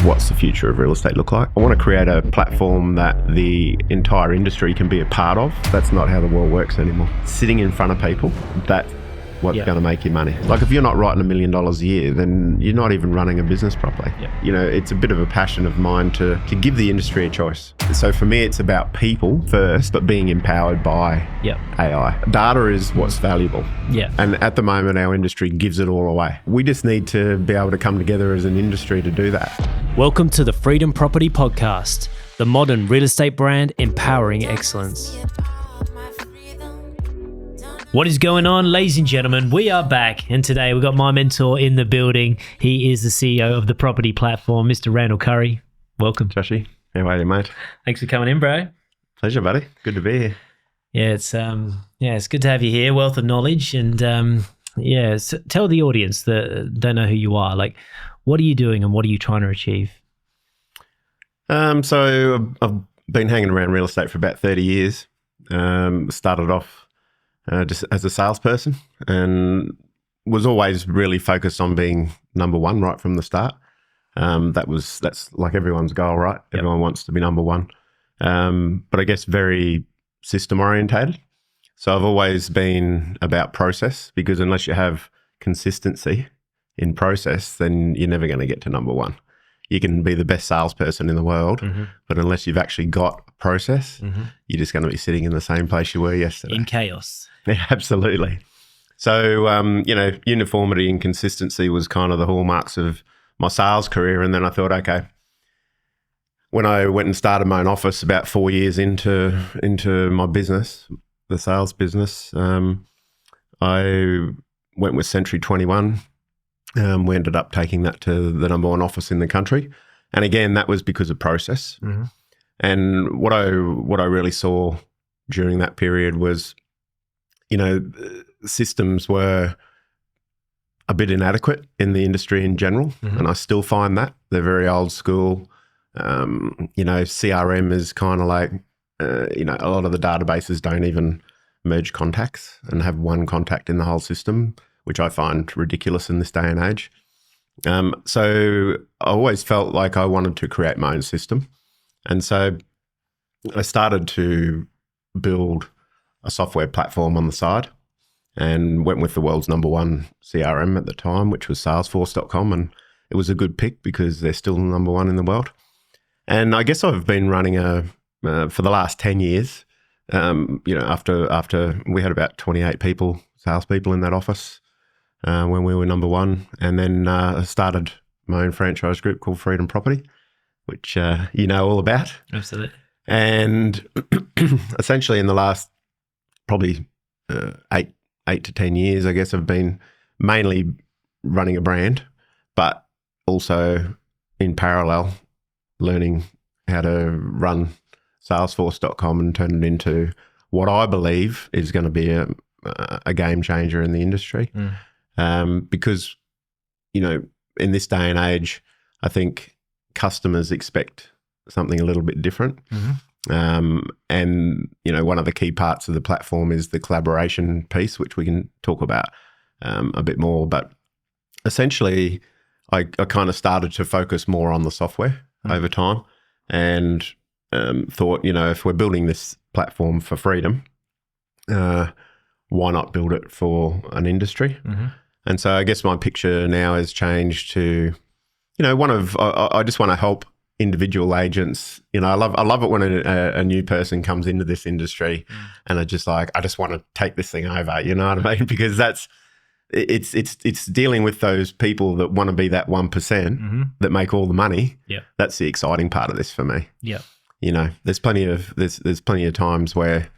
what's the future of real estate look like? I want to create a platform that the entire industry can be a part of. That's not how the world works anymore. Sitting in front of people, that's what's going to make you money. Like if you're not writing $1 million a year, then you're not even running a business properly. You know, it's a bit of a passion of mine to give the industry a choice. So for me, it's about people first, but being empowered by AI. Data is what's valuable. And at the moment, our industry gives it all away. We just need to be able to come together as an industry to do that. Welcome to the Freedom Property Podcast, the modern real estate brand empowering excellence. What is going on, ladies and gentlemen? We are back, and today we've got my mentor in the building. He is the CEO of the property platform, Mr. Randall Curry. Welcome. Joshy, how are you, mate? Thanks for coming in, bro. Pleasure, buddy. Good to be here. Yeah, it's good to have you here. Wealth of knowledge, and so tell the audience that don't know who you are. Like, what are you doing, and what are you trying to achieve? So I've been hanging around real estate for about 30 years. Started off just as a salesperson, and was always really focused on being number one right from the start. That's like everyone's goal, right? Everyone wants to be number one. But I guess very system orientated. So I've always been about process, because unless you have consistency in process, then you're never going to get to number one. You can be the best salesperson in the world, but unless you've actually got a process, you're just going to be sitting in the same place you were yesterday. In chaos. Yeah, absolutely. So, uniformity and consistency was kind of the hallmarks of my sales career. And then I thought, okay, when I went and started my own office about 4 years into my business, the sales business, I went with Century 21. We ended up taking that to the number one office in the country. And again, that was because of process. And what I really saw during that period was, systems were a bit inadequate in the industry in general. And I still find that. They're very old school. CRM is kind of like, a lot of the databases don't even merge contacts and have one contact in the whole system, which I find ridiculous in this day and age. So I always felt like I wanted to create my own system. And so I started to build a software platform on the side and went with the world's number one CRM at the time, which was Salesforce.com. And it was a good pick because they're still number one in the world. And I guess I've been running for the last 10 years, after we had about 28 salespeople in that office, when we were number one, and then I started my own franchise group called Freedom Property, which you know all about. Absolutely. And essentially in the last probably 8 to 10 years, I guess, I've been mainly running a brand, but also in parallel learning how to run Salesforce.com and turn it into what I believe is going to be a game changer in the industry. Because, in this day and age, I think customers expect something a little bit different. And, one of the key parts of the platform is the collaboration piece, which we can talk about a bit more. But essentially, I kind of started to focus more on the software over time, and thought, if we're building this platform for freedom, why not build it for an industry? And so I guess my picture now has changed to, I just want to help individual agents. I love it when a new person comes into this industry and are just like, I just want to take this thing over, you know what I mean? Because it's dealing with those people that want to be that 1% that make all the money. That's the exciting part of this for me. There's plenty of times where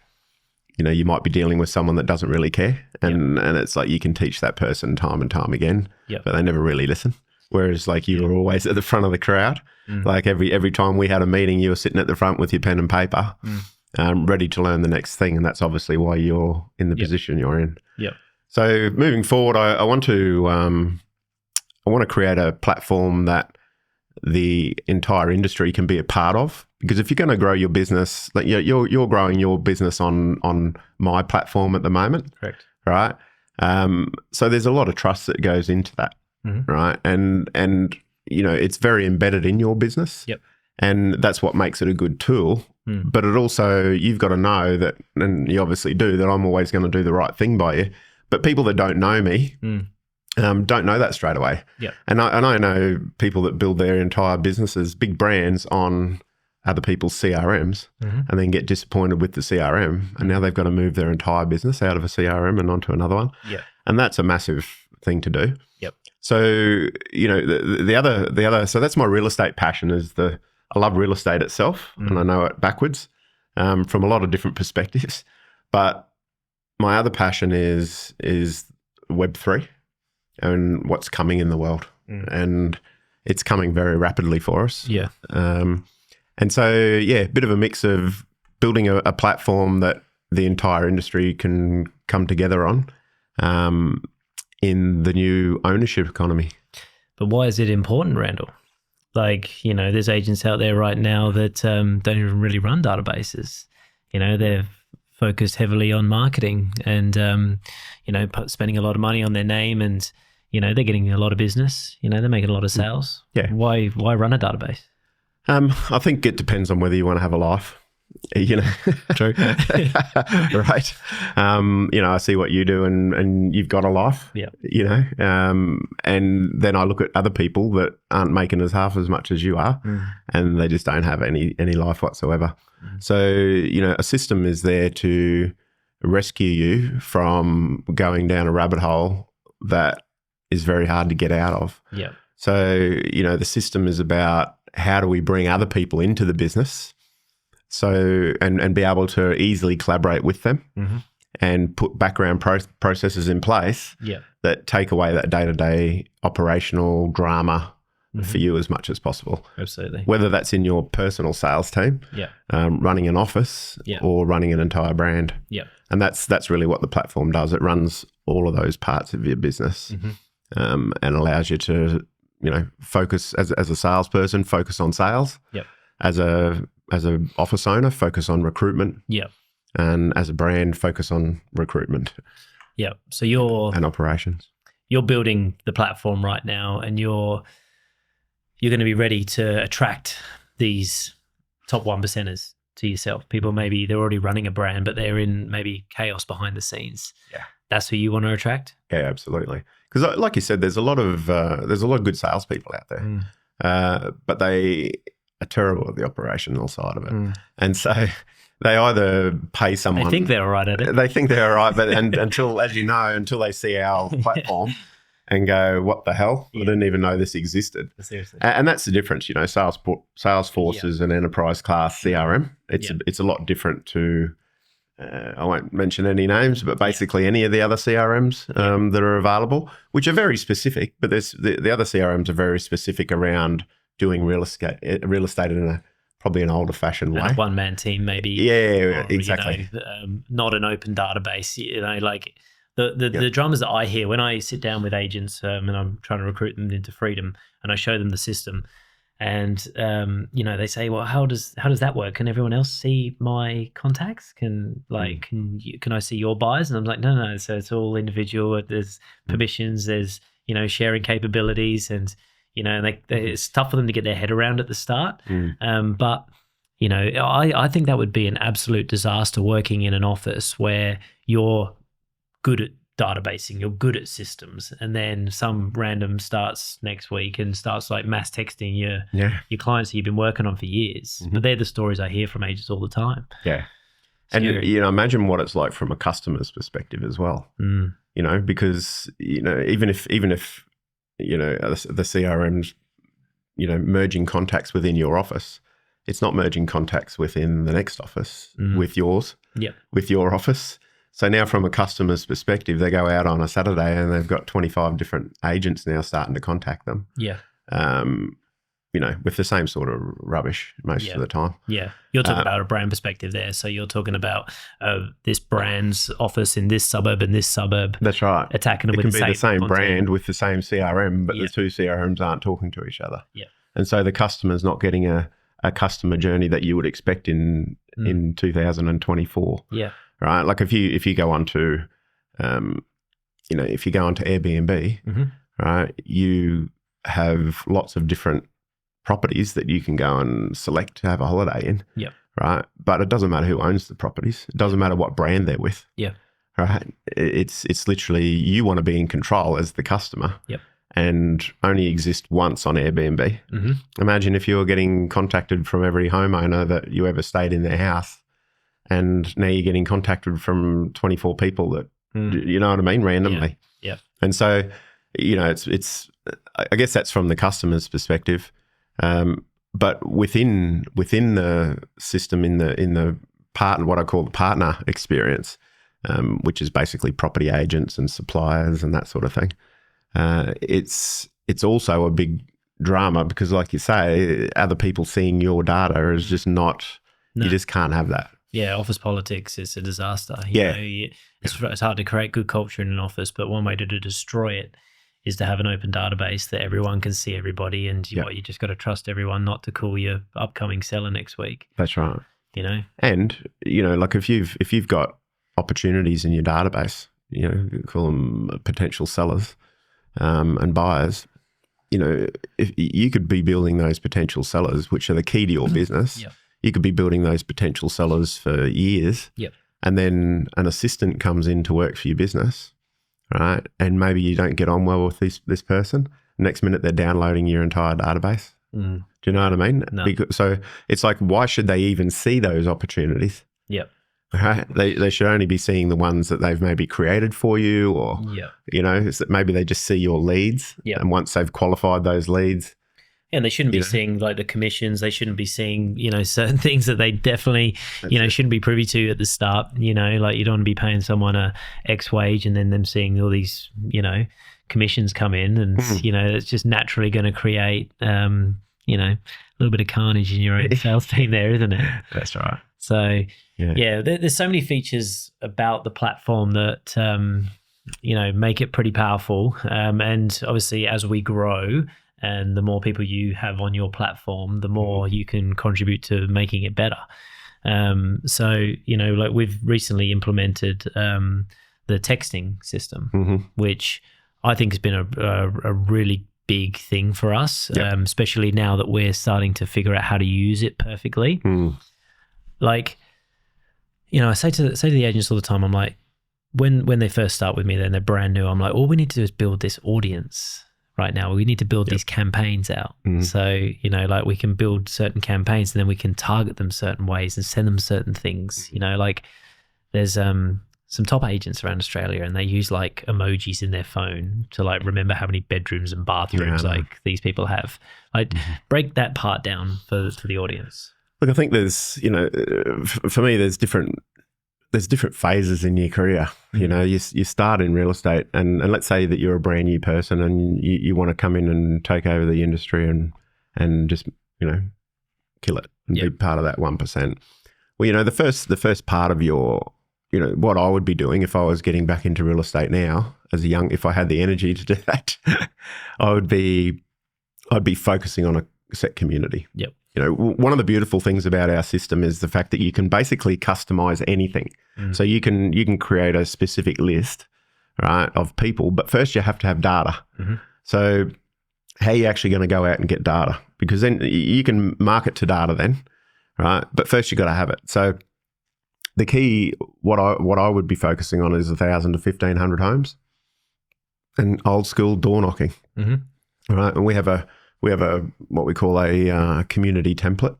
you might be dealing with someone that doesn't really care, and it's like you can teach that person time and time again, but they never really listen. Whereas like you were always at the front of the crowd. Like every time we had a meeting, you were sitting at the front with your pen and paper, ready to learn the next thing, and that's obviously why you're in the position you're in. So moving forward, I want to create a platform that the entire industry can be a part of. Because if you're going to grow your business, like you're growing your business on my platform at the moment, correct? Right. So there's a lot of trust that goes into that, right? And it's very embedded in your business. Yep. And that's what makes it a good tool. But it also, you've got to know that, and you obviously do, that I'm always going to do the right thing by you. But people that don't know me don't know that straight away. Yep. And I know people that build their entire businesses, big brands, on other people's CRMs, and then get disappointed with the CRM. And now they've got to move their entire business out of a CRM and onto another one. Yeah. And that's a massive thing to do. Yep. So, the other, so that's my real estate passion, is I love real estate itself, and I know it backwards from a lot of different perspectives. But my other passion is Web3 and what's coming in the world. And it's coming very rapidly for us. Yeah. And so, a bit of a mix of building a platform that the entire industry can come together on in the new ownership economy. But why is it important, Randall? Like, there's agents out there right now that don't even really run databases. They're focused heavily on marketing and, spending a lot of money on their name, and, they're getting a lot of business. They're making a lot of sales. Yeah. Why run a database? I think it depends on whether you want to have a life. True. Right. I see what you do, and you've got a life. Yeah. And then I look at other people that aren't making half as much as you are, and they just don't have any life whatsoever. So, a system is there to rescue you from going down a rabbit hole that is very hard to get out of. Yeah. So, the system is about, how do we bring other people into the business? So, and be able to easily collaborate with them and put background processes in place that take away that day-to-day operational drama for you as much as possible. Absolutely. Whether that's in your personal sales team, running an office, or running an entire brand. Yeah. And that's really what the platform does. It runs all of those parts of your business and allows you to, focus as a salesperson, focus on sales. Yep. As a office owner, focus on recruitment. Yeah. And as a brand, focus on recruitment. Yeah. So and operations. You're building the platform right now, and you're going to be ready to attract these top 1%ers to yourself. People, maybe they're already running a brand, but they're in maybe chaos behind the scenes. Yeah. That's who you want to attract? Yeah, absolutely. Because like you said, there's a lot of good salespeople out there, but they are terrible at the operational side of it. And so they either pay someone. They think they're all right at it. They think they're all right, but until, as you know, until they see our platform and go, what the hell? I didn't even know this existed. Seriously. And that's the difference, Salesforce is an enterprise class CRM. It's a lot different to, I won't mention any names, but basically any of the other CRMs that are available, which are very specific, but there's the other CRMs are very specific around doing real estate in probably an older fashioned way. A one-man team, maybe. Yeah, exactly. Not an open database. Like the dramas that I hear when I sit down with agents and I'm trying to recruit them into freedom, and I show them the system, and they say, well, how does that work? Can everyone else see my contacts? Can I see your buyers? And I'm like, no. So it's all individual. There's permissions. There's sharing capabilities, and it's tough for them to get their head around at the start. But I think that would be an absolute disaster working in an office where you're good at databasing, you're good at systems, and then some random starts next week and starts like mass texting your clients that you've been working on for years. But they're the stories I hear from agents all the time. Yeah. Scary. And imagine what it's like from a customer's perspective as well. Because even if the CRM's merging contacts within your office, it's not merging contacts within the next office with yours, with your office. So now from a customer's perspective, they go out on a Saturday and they've got 25 different agents now starting to contact them. Yeah. With the same sort of rubbish most of the time. Yeah. You're talking about a brand perspective there. So you're talking about this brand's office in this suburb and this suburb. That's right. Attacking them with the same. It can be the same content. brand with the same CRM, but the two CRMs aren't talking to each other. Yeah. And so the customer's not getting a customer journey that you would expect in 2024. Yeah. Right. Like if you go onto, if you go onto Airbnb, right, you have lots of different properties that you can go and select to have a holiday in. Yep. Right. But it doesn't matter who owns the properties. It doesn't matter what brand they're with. Yeah. Right. It's literally you want to be in control as the customer. Yep. And only exist once on Airbnb. Mm-hmm. Imagine if you were getting contacted from every homeowner that you ever stayed in their house, and now you're getting contacted from 24 people that, you know what I mean, randomly. Yeah. And so, you know, it's I guess that's from the customer's perspective. But within the system, in the partner, what I call the partner experience, which is basically property agents and suppliers and that sort of thing. It's also a big drama because, like you say, other people seeing your data is just not. No. You just can't have that. Yeah, office politics is a disaster. It's hard to create good culture in an office, but one way to destroy it is to have an open database that everyone can see everybody, and you just got to trust everyone not to call your upcoming seller next week. That's right. You know, and you know, like if you've got opportunities in your database, you know, you call them potential sellers. And buyers, you know, if you could be building those potential sellers, which are the key to your business. Yep. You could be building those potential sellers for years. Yep. And then an assistant comes in to work for your business, right? And maybe you don't get on well with this person. Next minute, they're downloading your entire database. Do you know what I mean? No. So it's like, why should they even see those opportunities? Yep. Right? They should only be seeing the ones that they've maybe created for you, or you know, is that maybe they just see your leads, and once they've qualified those leads, and they shouldn't be seeing like the commissions. They shouldn't be seeing, you know, certain things that they definitely, shouldn't be privy to at the start. You know, like you don't want to be paying someone a X wage and then them seeing all these, you know, commissions come in, and you know, it's just naturally going to create, you know, a little bit of carnage in your own sales team there, isn't it? That's right. So there's so many features about the platform that you know, make it pretty powerful. And obviously, as we grow, and the more people you have on your platform, the more you can contribute to making it better. So you know, like we've recently implemented the texting system, which I think has been a really big thing for us, especially now that we're starting to figure out how to use it perfectly. Like, you know, I say to the agents all the time, I'm like, when they first start with me, then they're brand new, I'm like, all we need to do is build this audience right now. We need to build these campaigns out. So, you know, like we can build certain campaigns and then we can target them certain ways and send them certain things. You know, like there's some top agents around Australia and they use like emojis in their phone to like remember how many bedrooms and bathrooms like these people have. Like break that part down for the audience. Look, I think there's, you know, for me, there's different phases in your career. You know, you start in real estate and let's say that you're a brand new person and you want to come in and take over the industry and just, you know, kill it and be part of that 1%. Well, you know, the first part of your, you know, what I would be doing if I was getting back into real estate now as if I had the energy to do that, I'd be focusing on a set community. Yep. You know, one of the beautiful things about our system is the fact that you can basically customize anything. So you can create a specific list, right, of people, but first you have to have data. So how are you actually going to go out and get data? Because then you can market to data then, right? But first you got to have it. So the key, what I would be focusing on is 1,000 to 1,500 homes and old school door knocking, right? And we have a what we call a community template,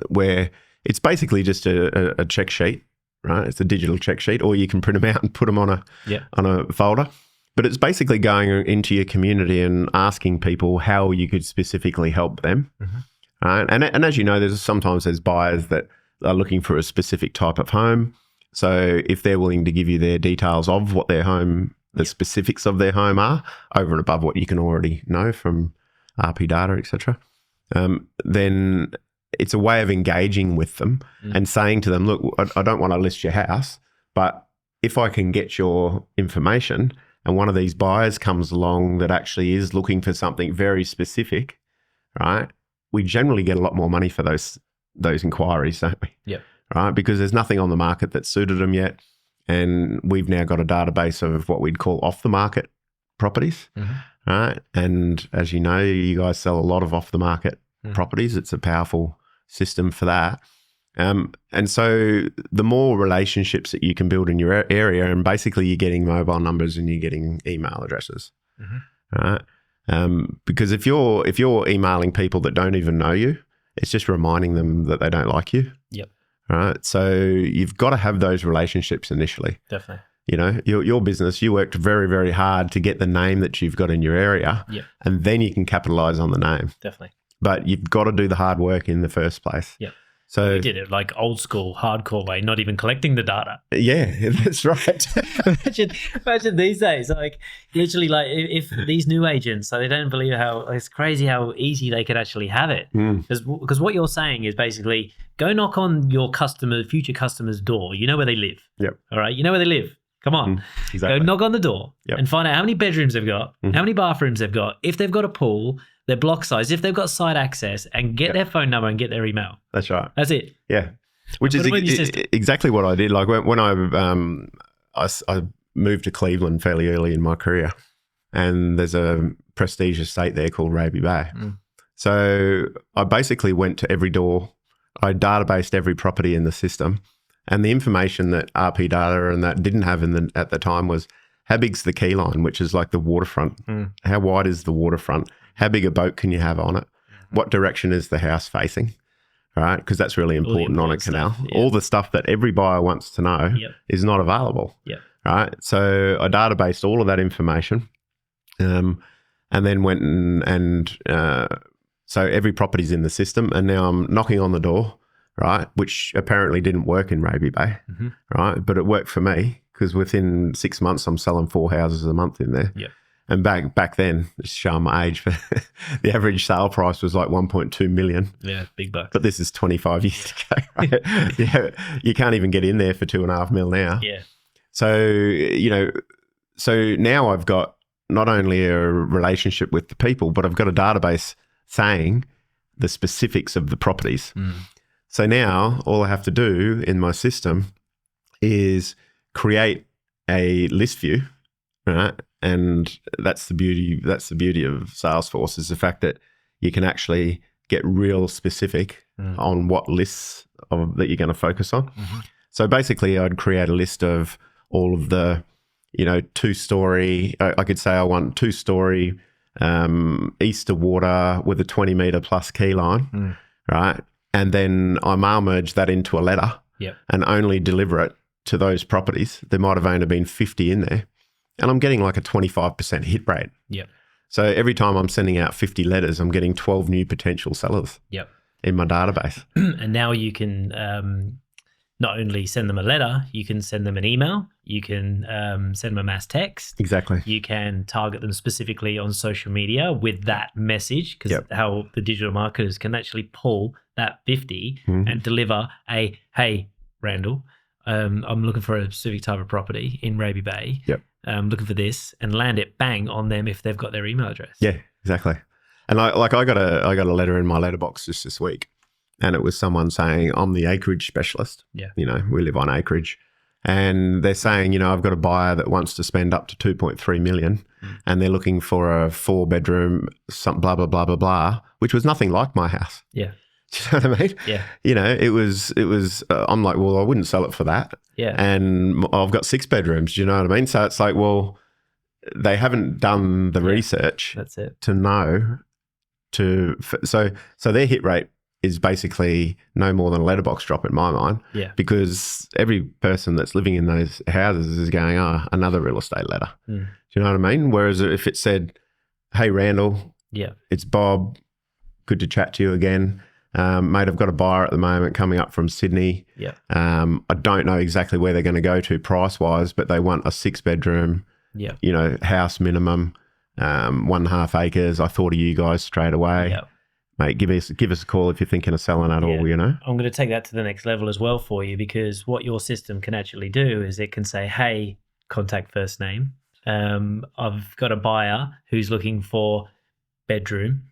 where it's basically just a check sheet, right? It's a digital check sheet, or you can print them out and put them on a folder. But it's basically going into your community and asking people how you could specifically help them, right? And as you know, sometimes there's buyers that are looking for a specific type of home. So if they're willing to give you their details of what their home, the specifics of their home are, over and above what you can already know from RP data, etc., then it's a way of engaging with them and saying to them, look, I don't want to list your house, but if I can get your information and one of these buyers comes along that actually is looking for something very specific, right, we generally get a lot more money for those inquiries, don't we? Yeah. Right, because there's nothing on the market that's suited them yet, and we've now got a database of what we'd call off the market properties, right? And as you know, you guys sell a lot of off-the-market properties. It's a powerful system for that. And so the more relationships that you can build in your area, and basically you're getting mobile numbers and you're getting email addresses, right? Because if you're emailing people that don't even know you, it's just reminding them that they don't like you. Yep. Right. So you've got to have those relationships initially. Definitely. You know, your business, you worked very, very hard to get the name that you've got in your area, and then you can capitalize on the name. Definitely. But you've got to do the hard work in the first place. Yeah. So we did it like old school, hardcore way, not even collecting the data. Yeah, that's right. imagine these days, like literally, like if these new agents, so they don't believe how it's crazy how easy they could actually have it. Because what you're saying is basically go knock on your future customer's door. You know where they live. Yep. All right. You know where they live. Come on, exactly. Go knock on the door and find out how many bedrooms they've got, how many bathrooms they've got, if they've got a pool, their block size, if they've got site access, and get their phone number and get their email. That's right. That's it. Yeah, which is exactly what I did. Like when I moved to Cleveland fairly early in my career, and there's a prestige estate there called Raby Bay. So I basically went to every door. I databased every property in the system. And the information that RP Data and that didn't have at the time was how big's the key line, which is like the waterfront. How wide is the waterfront? How big a boat can you have on it? What direction is the house facing? Right? Because that's really important on a canal. All the stuff that every buyer wants to know is not available. Right? So I databased all of that information, and then went so every property's in the system, and now I'm knocking on the door. Right, which apparently didn't work in Raby Bay, right? But it worked for me because within 6 months I'm selling 4 houses a month in there. And back then, just showing my age, but the average sale price was like 1.2 million. Yeah, big bucks. But this is 25 years ago. Right? You can't even get in there for 2.5 mil now. Yeah. So so now I've got not only a relationship with the people, but I've got a database saying the specifics of the properties. So now all I have to do in my system is create a list view, right? And that's the beauty of Salesforce, is the fact that you can actually get real specific on what lists that you're going to focus on. So basically I'd create a list of all of the, 2-story, I could say I want 2-story east of water with a 20 meter plus key line, right? And then I mail merge that into a letter and only deliver it to those properties. There might have only been 50 in there. And I'm getting like a 25% hit rate. So every time I'm sending out 50 letters, I'm getting 12 new potential sellers in my database. And now you can not only send them a letter, you can send them an email. You can send them a mass text. Exactly. You can target them specifically on social media with that message, because how the digital marketers can actually pull that 50 and deliver a, hey, Randall, I'm looking for a specific type of property in Raby Bay. Looking for this, and land it bang on them if they've got their email address. Yeah, exactly. And I got a letter in my letterbox just this week, and it was someone saying, I'm the acreage specialist. We live on acreage. And they're saying, I've got a buyer that wants to spend up to 2.3 million and they're looking for a 4-bedroom, some blah, blah, blah, blah, blah, which was nothing like my house. Do you know what I mean? It was, I'm like, well, I wouldn't sell it for that. And I've got 6 bedrooms. Do you know what I mean? So it's like, well, they haven't done the research to know so their hit rate is basically no more than a letterbox drop in my mind. Because every person that's living in those houses is going, another real estate letter. Do you know what I mean? Whereas if it said, hey, Randall, it's Bob, good to chat to you again. Mate, I've got a buyer at the moment coming up from Sydney. I don't know exactly where they're going to go to price-wise, but they want a 6-bedroom, house minimum, 1.5 acres. I thought of you guys straight away. Mate, give us a call if you're thinking of selling at all, I'm going to take that to the next level as well for you, because what your system can actually do is it can say, hey, contact first name. I've got a buyer who's looking for bedroom,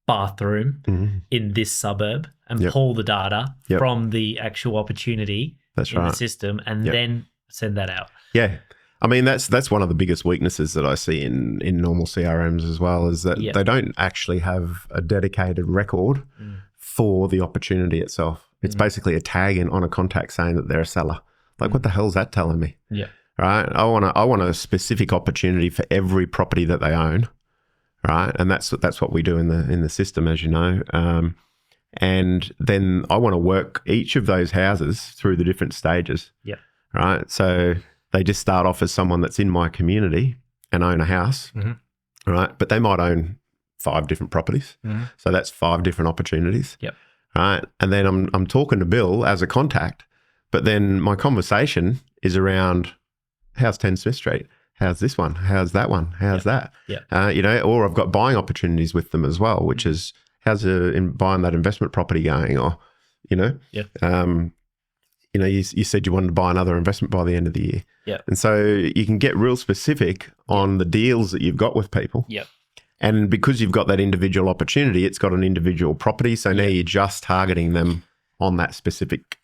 bathroom in this suburb, and pull the data from the actual opportunity in the system, and then send that out. I mean, that's one of the biggest weaknesses that I see in normal CRMs as well, is that they don't actually have a dedicated record for the opportunity itself. It's basically a tag on a contact saying that they're a seller. Like, what the hell is that telling me? Yeah. Right. I want a specific opportunity for every property that they own. Right. And that's what we do in the system, as you know. And then I want to work each of those houses through the different stages. Yeah. Right. So they just start off as someone that's in my community and own a house. Right. But they might own 5 different properties. So that's 5 different opportunities. Yep. Right. And then I'm talking to Bill as a contact, but then my conversation is around, how's 10 Smith Street? How's this one? How's that one? How's that? Yeah. You know, or I've got buying opportunities with them as well, which is, how's buying that investment property going? Or, you know, you know, you said you wanted to buy another investment by the end of the year. Yeah. And so you can get real specific on the deals that you've got with people. Yeah. And because you've got that individual opportunity, it's got an individual property. So now you're just targeting them on that specific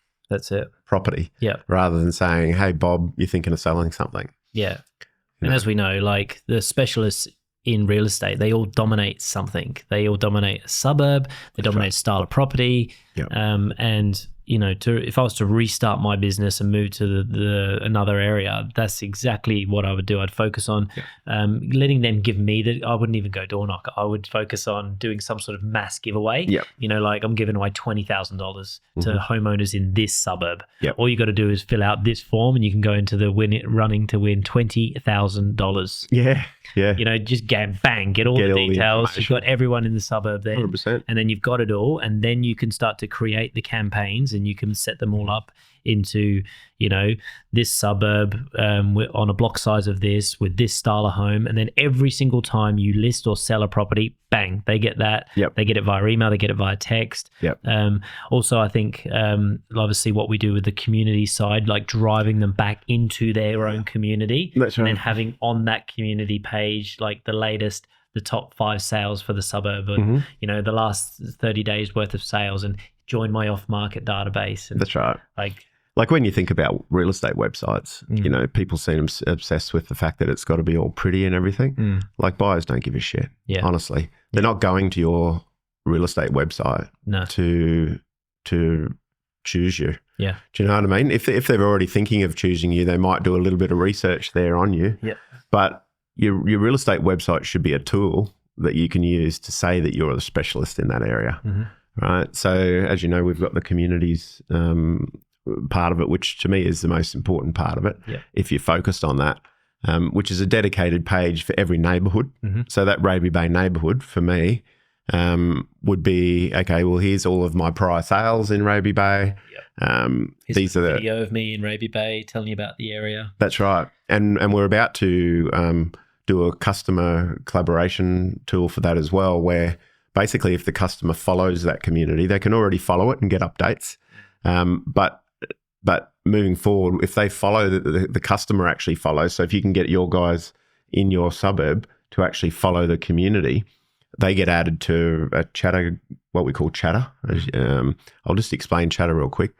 property. Yeah. Rather than saying, hey, Bob, you're thinking of selling something. Yeah. And as we know, like the specialists in real estate, they all dominate something. They all dominate a suburb. They dominate a style of property. Yep. And you know, if I was to restart my business and move to another area, that's exactly what I would do. I'd focus on letting them give me I wouldn't even go door knock. I would focus on doing some sort of mass giveaway. Yep. You know, like I'm giving away $20,000 to homeowners in this suburb. Yep. All you got to do is fill out this form, and you can go into the running to win $20,000. Yeah. Yeah. You know, just bang, get all the details. You've got everyone in the suburb there. 100%. And then you've got it all. And then you can start to create the campaigns, and you can set them all up into, you know, this suburb on a block size of this with this style of home. And then every single time you list or sell a property, bang, they get that. Yep. They get it via email, they get it via text. Yep. Also, I think obviously what we do with the community side, like driving them back into their own community. That's right. And then having on that community page, like the top 5 sales for the suburb, and you know, the last 30 days worth of sales, and join my off-market database. And that's right. Like when you think about real estate websites, you know, people seem obsessed with the fact that it's got to be all pretty and everything. Like, buyers don't give a shit. Yeah. Honestly, they're not going to your real estate website to choose you. Yeah. Do you know what I mean? If they're already thinking of choosing you, they might do a little bit of research there on you. Yeah. But your real estate website should be a tool that you can use to say that you're a specialist in that area. Right. So as you know, we've got the communities part of it, which to me is the most important part of it. Yeah. If you're focused on that, which is a dedicated page for every neighbourhood. So that Raby Bay neighbourhood for me would be, okay, well, here's all of my prior sales in Raby Bay. These are the video of me in Raby Bay telling you about the area. That's right. And we're about to do a customer collaboration tool for that as well, where basically if the customer follows that community, they can already follow it and get updates. But moving forward, if they follow, the customer actually follows. So if you can get your guys in your suburb to actually follow the community, they get added to a chatter, what we call chatter. I'll just explain chatter real quick.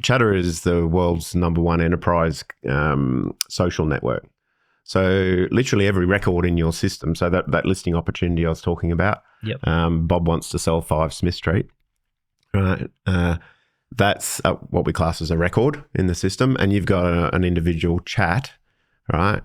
Chatter is the world's #1 enterprise social network. So literally every record in your system, so that listing opportunity I was talking about, Bob wants to sell 5 Smith Street, right? That's what we class as a record in the system. And you've got an individual chat, right,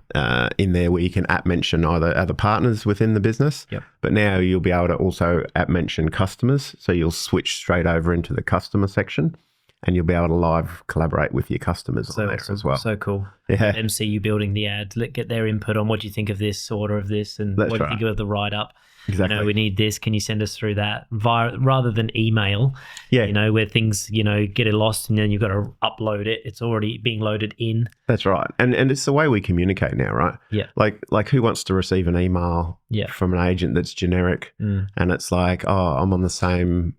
in there where you can mention either other partners within the business. But now you'll be able to also mention customers. So you'll switch straight over into the customer section, and you'll be able to live collaborate with your customers on there as well. So cool. Yeah. MCU building the ad, get their input on what do you think of this order of this, and what do you think of the write-up. Exactly. You know, we need this. Can you send us through that rather than email? Yeah. You know, where things, you know, get lost and then you've got to upload it. It's already being loaded in. That's right. And it's the way we communicate now, right? Yeah. Like who wants to receive an email from an agent that's generic and it's like, oh, I'm on the same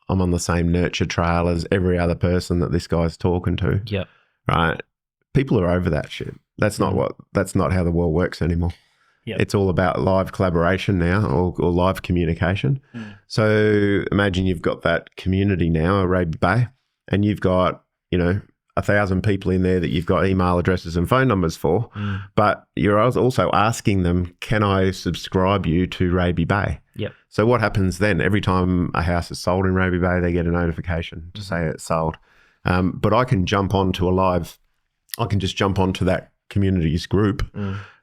nurture trail as every other person that this guy's talking to. Yeah. Right. People are over that shit. That's not how the world works anymore. Yep. It's all about live collaboration now, or live communication. So imagine you've got that community now, Raby Bay, and you've got, you know, 1,000 people in there that you've got email addresses and phone numbers for, but you're also asking them, can I subscribe you to Raby Bay? Yep. So what happens then? Every time a house is sold in Raby Bay, they get a notification to say it's sold. But I can jump onto I can just jump onto that community's group,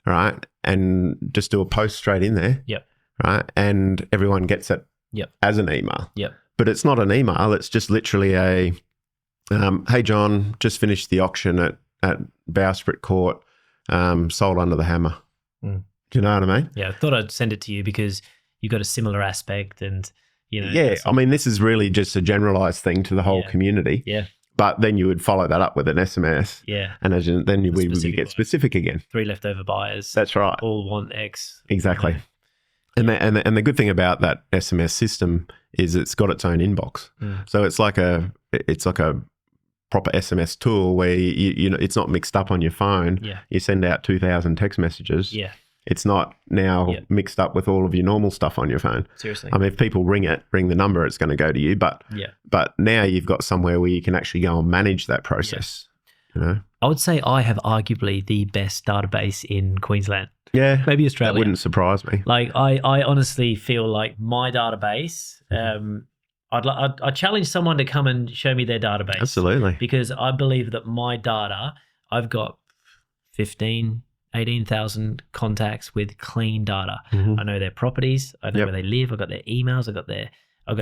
right, and just do a post straight in there, right, and everyone gets it as an email. But it's not an email. It's just literally a, hey, John, just finished the auction at Bowsprit Court, sold under the hammer. Do you know what I mean? Yeah, I thought I'd send it to you because you've got a similar aspect and, you know. Yeah, I mean, this is really just a generalized thing to the whole community. Yeah. But then you would follow that up with an SMS. Yeah. And then we would get specific again. 3 leftover buyers. That's right. All want X. Exactly. You know. And the good thing about that SMS system is it's got its own inbox. So it's like a proper SMS tool where you know it's not mixed up on your phone. Yeah. You send out 2,000 text messages. Yeah. It's not now mixed up with all of your normal stuff on your phone. Seriously. I mean, if people ring the number, it's going to go to you. But now you've got somewhere where you can actually go and manage that process. You know, I would say I have arguably the best database in Queensland. Yeah, maybe Australia. That wouldn't surprise me. Like I honestly feel like my database. I'd challenge someone to come and show me their database. Absolutely. Because I believe that my data, I've got 18,000 contacts with clean data. I know their properties. I know where they live. I've got their emails. I've got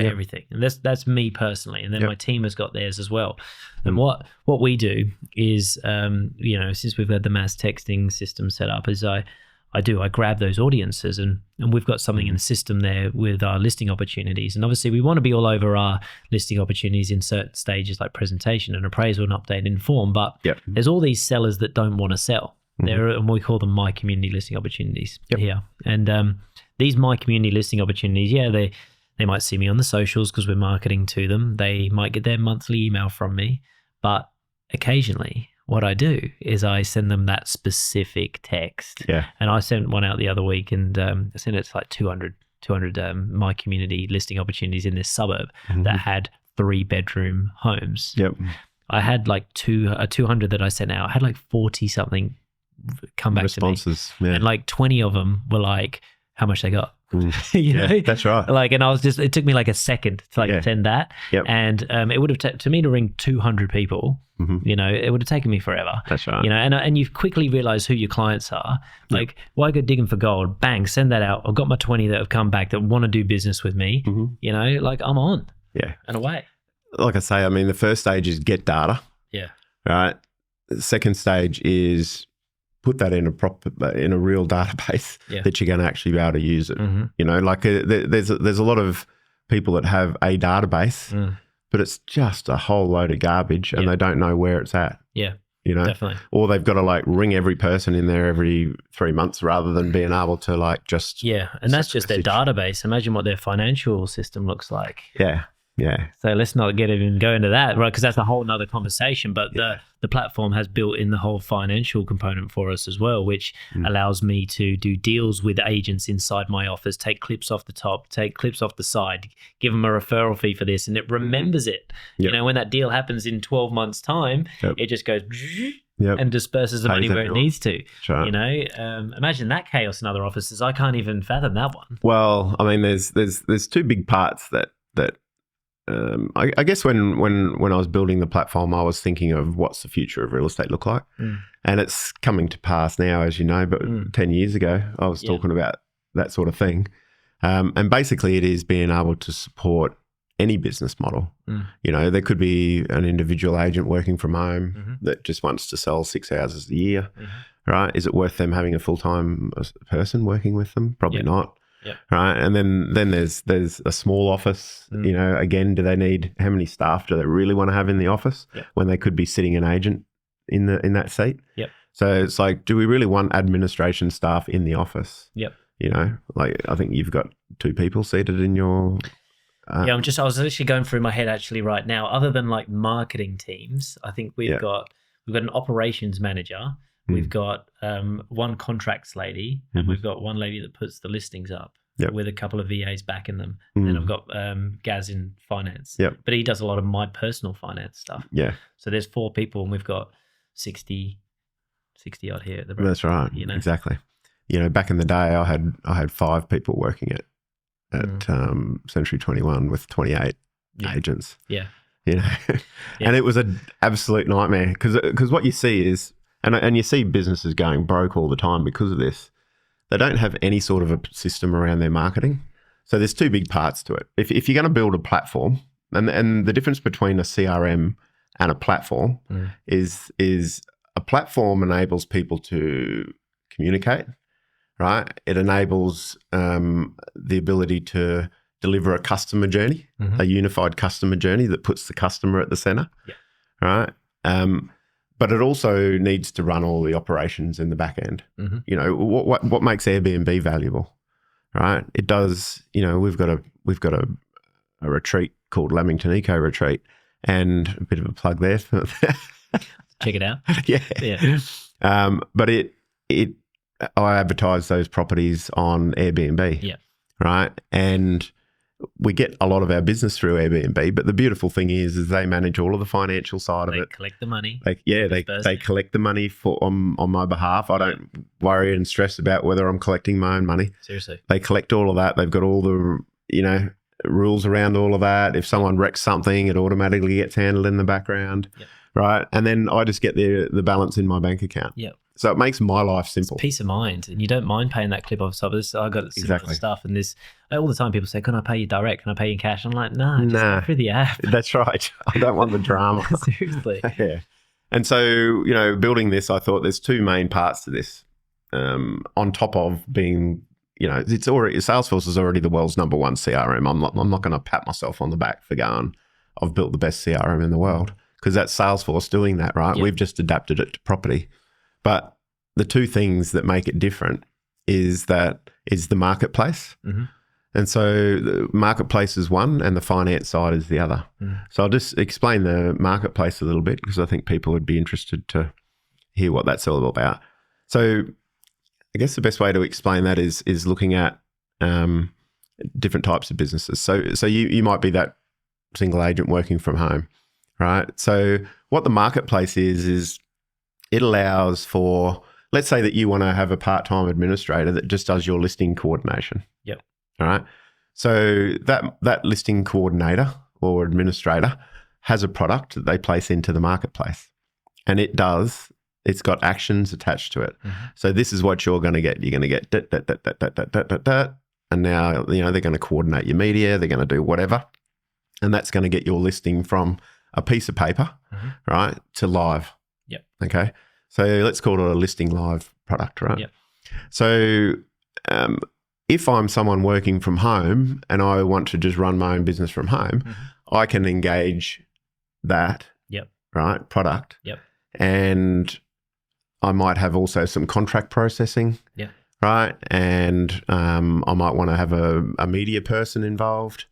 everything. And that's me personally. And then my team has got theirs as well. And what we do is, you know, since we've got the mass texting system set up, is I grab those audiences and we've got something in the system there with our listing opportunities. And obviously we want to be all over our listing opportunities in certain stages like presentation and appraisal and update and inform. But there's all these sellers that don't want to sell. And we call them my community listing opportunities here. And these my community listing opportunities, they might see me on the socials because we're marketing to them. They might get their monthly email from me. But occasionally what I do is I send them that specific text. Yeah. And I sent one out the other week and I sent it to like 200 my community listing opportunities in this suburb that had 3-bedroom homes. Yep. I had like 200 that I sent out. I had like 40 something come back responses, to me. And like 20 of them were like, how much they got. You know? That's right. Like, and it took me like a second to send that. Yep. And it would have to me to ring 200 people, you know, it would have taken me forever. That's right. You know, and you quickly realize who your clients are. Like, why go digging for gold? Bang, send that out. I've got my 20 that have come back that want to do business with me. You know, like I'm on. Yeah. And away. Like I say, I mean, the first stage is get data. Yeah. Right. The second stage is put that in a real database that you're going to actually be able to use it. You know, like there's a lot of people that have a database, but it's just a whole load of garbage and they don't know where it's at. Yeah. You know, definitely. Or they've got to like ring every person in there every 3 months rather than being able to like just. Yeah. And that's just their database. Imagine what their financial system looks like. Yeah. Yeah. So let's not go into that, right? Because that's a whole nother conversation. But the platform has built in the whole financial component for us as well, which allows me to do deals with agents inside my office, take clips off the top, take clips off the side, give them a referral fee for this, and it remembers it. You know, when that deal happens in 12 months' time, it just goes and disperses the money where it needs to. Right. You know, imagine that chaos in other offices. I can't even fathom that one. Well, I mean, there's two big parts that. I guess when I was building the platform, I was thinking of what's the future of real estate look like, and it's coming to pass now, as you know. But 10 years ago, I was talking about that sort of thing, and basically, it is being able to support any business model. You know, there could be an individual agent working from home that just wants to sell 6 houses a year, right? Is it worth them having a full-time person working with them? Probably not. Yep. Right. And then there's a small office, you know, again, do they need, how many staff do they really want to have in the office when they could be sitting an agent in that seat? Yep. So it's like, do we really want administration staff in the office? Yep. You know, like I think you've got 2 people seated in your... I was literally going through my head actually right now, other than like marketing teams, I think we've got an operations manager. We've got one contracts lady and we've got one lady that puts the listings up. with a couple of VAs backing them. And then I've got Gaz in finance. But he does a lot of my personal finance stuff. So there's 4 people and we've got 60 odd here at the break. That's right. Exactly. Back in the day, I had 5 people working at Century 21 with 28 agents. And it was an absolute nightmare because what you see is, and you see businesses going broke all the time because of this. They don't have any sort of a system around their marketing. So there's 2 big parts to it. If you're going to build a platform, and the difference between a CRM and a platform is a platform enables people to communicate, right? It enables the ability to deliver a customer journey, a unified customer journey that puts the customer at the center, right? But it also needs to run all the operations in the back end. What makes Airbnb valuable, right? It does. We've got a retreat called Lamington Eco Retreat, and a bit of a plug there. Check it out. But I advertise those properties on Airbnb, right? And we get a lot of our business through Airbnb, but the beautiful thing is they manage all of the financial side of it. They collect the money. They collect the money on my behalf. I don't worry and stress about whether I'm collecting my own money. Seriously. They collect all of that. They've got all the, rules around all of that. If someone wrecks something, it automatically gets handled in the background, right? And then I just get the balance in my bank account. So it makes my life simple. It's peace of mind, and you don't mind paying that clip off top. I got simple stuff, and this all the time people say, "Can I pay you direct? Can I pay you in cash?" I'm like, "Nah, just go through the app." That's right. I don't want the drama. Seriously. And so building this, I thought there's 2 main parts to this. On top of being, it's already Salesforce is already the world's #1 CRM. I'm not going to pat myself on the back for going, I've built the best CRM in the world, because that's Salesforce doing that, right? We've just adapted it to property. But the 2 things that make it different is the marketplace. And so the marketplace is one and the finance side is the other. So I'll just explain the marketplace a little bit, because I think people would be interested to hear what that's all about. So I guess the best way to explain that is looking at different types of businesses. So you might be that single agent working from home, right? So what the marketplace is it allows for, let's say that you want to have a part-time administrator that just does your listing coordination. All right. So that listing coordinator or administrator has a product that they place into the marketplace, and it's got actions attached to it. So this is what you're going to get. You're going to get and now they're going to coordinate your media. They're going to do whatever, and that's going to get your listing from a piece of paper, right, to live. Okay. So let's call it a listing live product, right? So if I'm someone working from home and I want to just run my own business from home, I can engage that right product. And I might have also some contract processing. Right. And I might want to have a media person involved.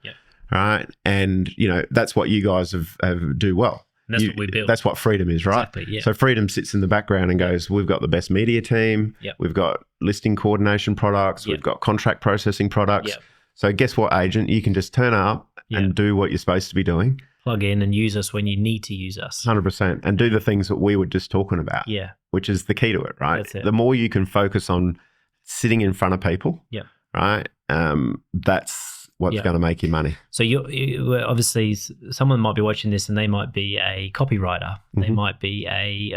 Right. And that's what you guys have do well. And that's what we build. That's what Freedom is, right? Exactly, So Freedom sits in the background and goes, we've got the best media team. We've got listing coordination products. We've got contract processing products. So guess what, agent? You can just turn up and do what you're supposed to be doing. Plug in and use us when you need to use us. 100%. And do the things that we were just talking about. Which is the key to it, right? That's it. The more you can focus on sitting in front of people, right? That's what's going to make you money. So you obviously, someone might be watching this and they might be a copywriter. They might be a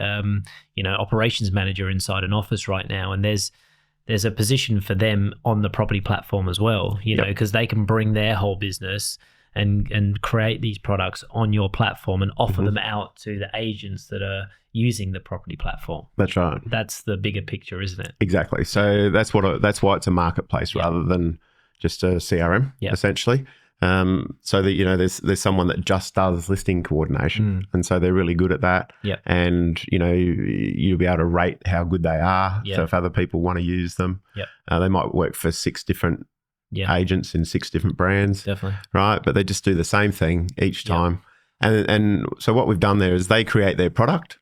operations manager inside an office right now, and there's a position for them on the property platform as well. Because they can bring their whole business and create these products on your platform and offer them out to the agents that are using the property platform. That's right. That's the bigger picture, isn't it? Exactly. So that's why it's a marketplace rather than just a CRM, essentially. So that there's someone that just does listing coordination, and so they're really good at that. And you'll be able to rate how good they are. So if other people want to use them, they might work for 6 different agents in 6 different brands. Definitely. Right, but they just do the same thing each time. And so what we've done there is they create their product.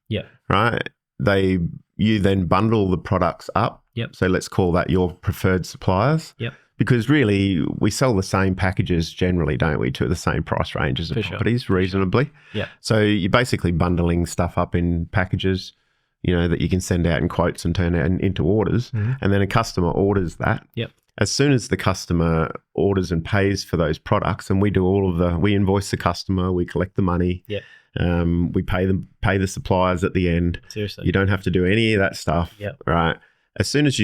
Right. You then bundle the products up. So let's call that your preferred suppliers. because really we sell the same packages generally, don't we, to the same price ranges of properties reasonably. Yeah. So you're basically bundling stuff up in packages, that you can send out in quotes and turn out into orders. And then a customer orders that. Yep. As soon as the customer orders and pays for those products, and we do we invoice the customer, we collect the money. Yep. We pay the suppliers at the end. Seriously. You don't have to do any of that stuff. Yep. Right. As soon as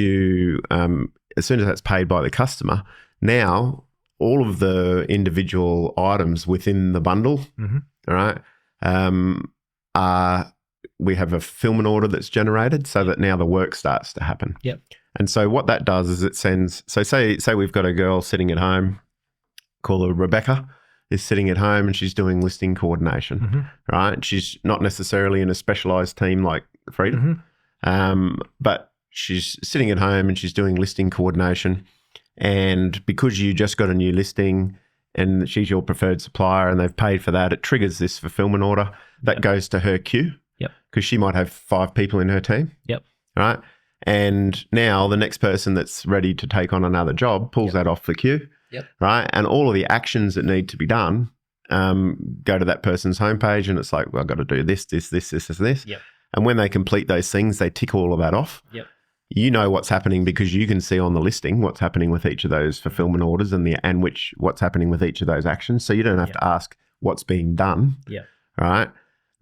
that's paid by the customer, now all of the individual items within the bundle, all right, we have a fulfillment order that's generated so that now the work starts to happen. Yep. And so what that does is it sends, so say we've got a girl sitting at home, call her Rebecca, is sitting at home and she's doing listing coordination, right? She's not necessarily in a specialised team like Freedom, but she's sitting at home and she's doing listing coordination. And because you just got a new listing and she's your preferred supplier and they've paid for that, it triggers this fulfillment order that goes to her queue. Yep. Because she might have 5 people in her team. Yep. Right. And now the next person that's ready to take on another job pulls that off the queue. Yep. Right. And all of the actions that need to be done go to that person's homepage and it's like, well, I've got to do this. Yep. And when they complete those things, they tick all of that off. Yep. You know what's happening because you can see on the listing what's happening with each of those fulfillment orders and what's happening with each of those actions. So you don't have to ask what's being done. Yep. Right.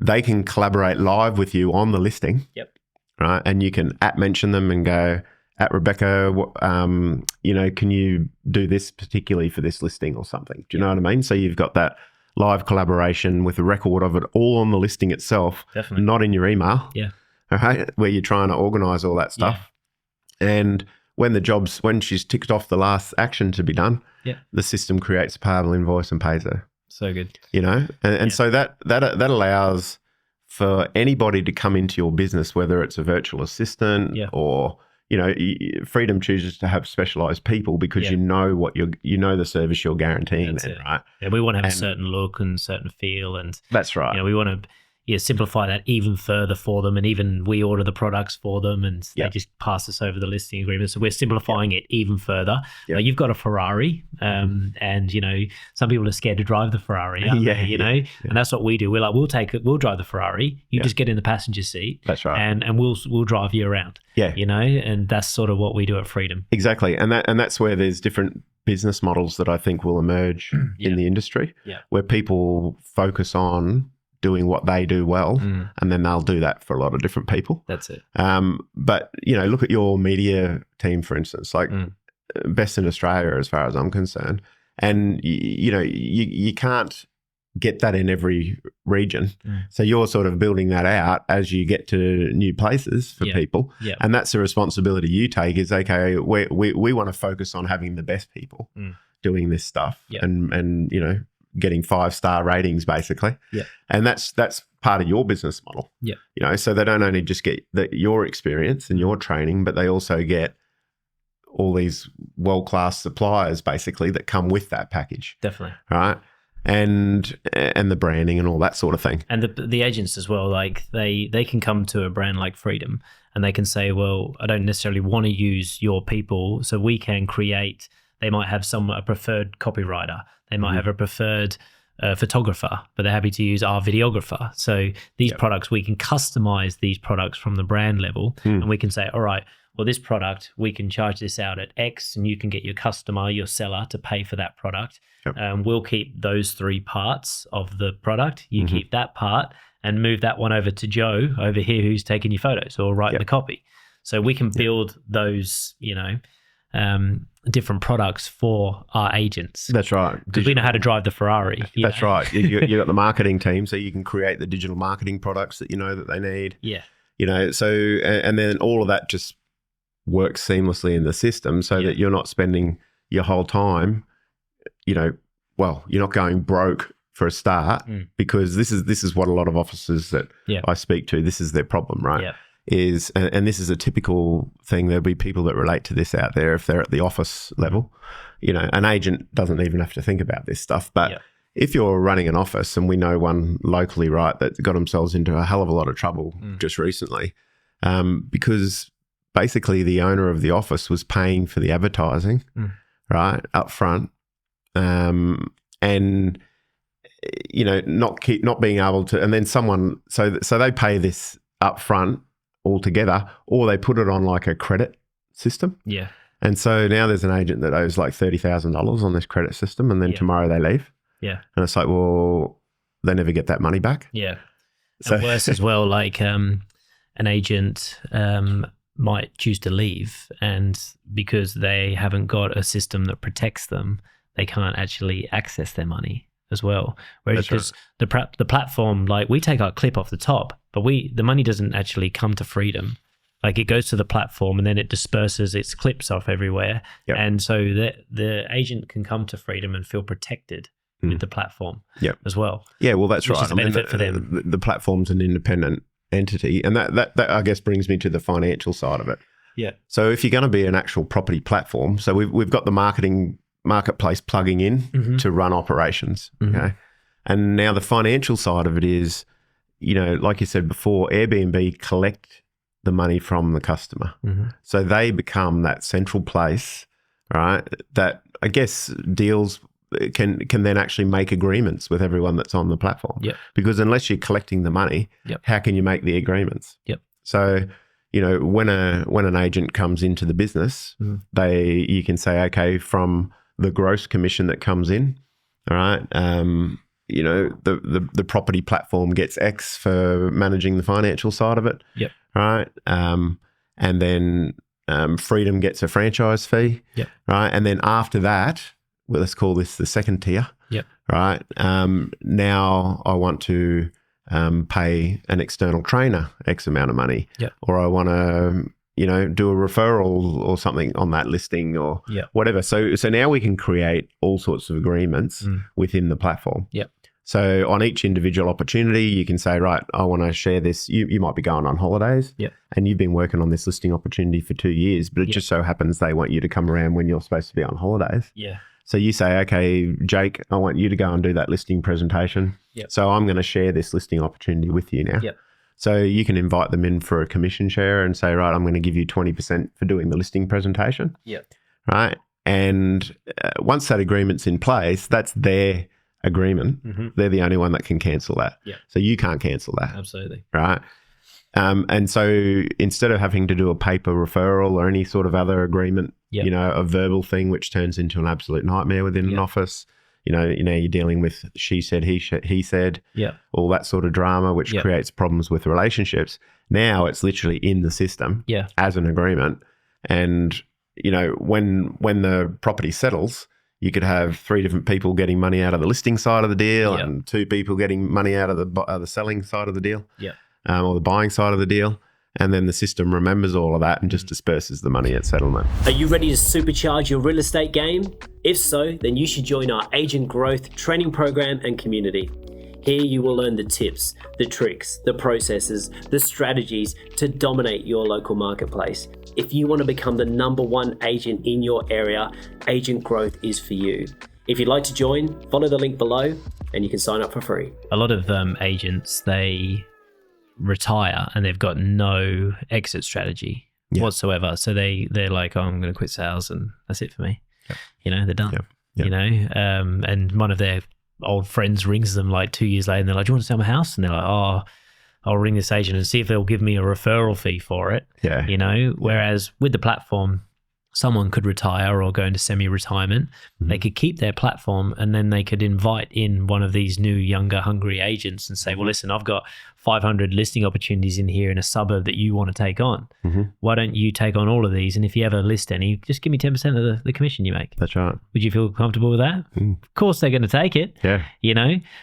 They can collaborate live with you on the listing. Yep. Right. And you can mention them and go, Rebecca, can you do this particularly for this listing or something? Do you know what I mean? So you've got that live collaboration with a record of it all on the listing itself, definitely not in your email. Yeah. All right. Where you're trying to organize all that stuff. Yeah. And when she's ticked off the last action to be done, the system creates a payable invoice and pays her. So good. And so that allows for anybody to come into your business, whether it's a virtual assistant or, Freedom chooses to have specialised people because you know the service you're guaranteeing then, right? Yeah, we want to have a certain look and certain feel, and that's right. We want to simplify that even further for them, and even we order the products for them, and they just pass us over the listing agreement. So we're simplifying it even further. You've got a Ferrari, and some people are scared to drive the Ferrari, aren't they? And that's what we do. We're like, we'll drive the Ferrari. You just get in the passenger seat. That's right. And we'll drive you around. Yeah, and that's sort of what we do at Freedom. Exactly, and that's where there's different business models that I think will emerge in the industry, where people focus on doing what they do well, and then they'll do that for a lot of different people. That's it. But, look at your media team, for instance, like best in Australia as far as I'm concerned. And, you can't get that in every region. So you're sort of building that out as you get to new places for people. Yeah. And that's the responsibility you take is, okay, we want to focus on having the best people doing this stuff and getting 5-star ratings basically. Yeah. And that's part of your business model. Yeah. So they don't only just get your experience and your training, but they also get all these world-class suppliers basically that come with that package. Definitely. Right. And the branding and all that sort of thing. And the agents as well, like they can come to a brand like Freedom and they can say, well, I don't necessarily want to use your people, so we can create. They might have a preferred copywriter. They might have a preferred photographer, but they're happy to use our videographer. So these products, we can customize these products from the brand level, and we can say, all right, well, this product, we can charge this out at X, and you can get your customer, your seller, to pay for that product. Yep. We'll keep those 3 parts of the product. You keep that part and move that one over to Joe over here who's taking your photos or writing the copy. So we can build those, different products for our agents. That's right. Because we know how to drive the Ferrari. That's right. You got the marketing team, so you can create the digital marketing products that that they need. Yeah. So, and then all of that just works seamlessly in the system so that you're not spending your whole time, you're not going broke for a start because this is what a lot of offices that I speak to, this is their problem, right? Yeah. And this is a typical thing. There'll be people that relate to this out there if they're at the office level. An agent doesn't even have to think about this stuff. But if you're running an office, and we know one locally, right, that got themselves into a hell of a lot of trouble just recently because basically the owner of the office was paying for the advertising, right, up front, and not being able to, and then someone, so they pay this up front altogether, or they put it on like a credit system. Yeah. And so now there's an agent that owes like $30,000 on this credit system, and then tomorrow they leave. Yeah. And it's like, well, they never get that money back. Yeah. So, and worse as well, like an agent might choose to leave, and because they haven't got a system that protects them, they can't actually access their money as well. Whereas because the platform, like we take our clip off the top, but the money doesn't actually come to Freedom. Like it goes to the platform and then it disperses its clips off everywhere. Yep. And so the agent can come to Freedom and feel protected with the platform as well. Yeah, well, that's which right. is a benefit for them. The platform's an independent entity, and that I guess brings me to the financial side of it. Yeah. So if you're going to be an actual property platform, so we've got the marketplace plugging in to run operations, okay? And now the financial side of it is, like you said before, Airbnb collect the money from the customer. So they become that central place, right, that I guess deals can then actually make agreements with everyone that's on the platform. Yep. Because unless you're collecting the money, how can you make the agreements? Yep. So, when an agent comes into the business, you can say, okay, from the gross commission that comes in, all right, the property platform gets X for managing the financial side of it. Yep. Right. And then Freedom gets a franchise fee. Yep. Right. And then after that, well, let's call this the second tier. Yep. Right. Now I want to pay an external trainer X amount of money. Yep. Or I want to, do a referral or something on that listing or whatever. So now we can create all sorts of agreements within the platform. Yep. So on each individual opportunity, you can say, right, I want to share this. You might be going on holidays and you've been working on this listing opportunity for 2 years, but it just so happens they want you to come around when you're supposed to be on holidays. Yeah. So you say, okay, Jake, I want you to go and do that listing presentation. Yep. So I'm going to share this listing opportunity with you now. Yep. So you can invite them in for a commission share and say, right, I'm going to give you 20% for doing the listing presentation. Yep. Right. And once that agreement's in place, that's their agreement. They're the only one that can cancel that. Yep. So you can't cancel that. Absolutely. Right. And so instead of having to do a paper referral or any sort of other agreement, a verbal thing, which turns into an absolute nightmare within an office, you're dealing with she said, he said, all that sort of drama, which creates problems with relationships. Now it's literally in the system as an agreement. And, when the property settles, you could have 3 different people getting money out of the listing side of the deal and 2 people getting money out of the selling side of the deal. Or the buying side of the deal. And then the system remembers all of that and just disperses the money at settlement. Are you ready to supercharge your real estate game? If so, then you should join our agent growth training program and community. Here you will learn the tips, the tricks, the processes, the strategies to dominate your local marketplace. If you want to become the #1 agent in your area, agent growth is for you. If you'd like to join, follow the link below and you can sign up for free. A lot of agents, they retire and they've got no exit strategy whatsoever. So they're like, oh, I'm going to quit sales and that's it for me. They're done. And one of their old friends rings them like 2 years later and they're like, do you want to sell my house? And they're like, oh, I'll ring this agent and see if they'll give me a referral fee for it. Whereas with the platform, someone could retire or go into semi-retirement. They could keep their platform and then they could invite in one of these new, younger, hungry agents and say, well, listen, I've got 500 listing opportunities in here in a suburb that you want to take on. Why don't you take on all of these? And if you ever list any, just give me 10% of the commission you make. That's right. Would you feel comfortable with that? Of course they're going to take it.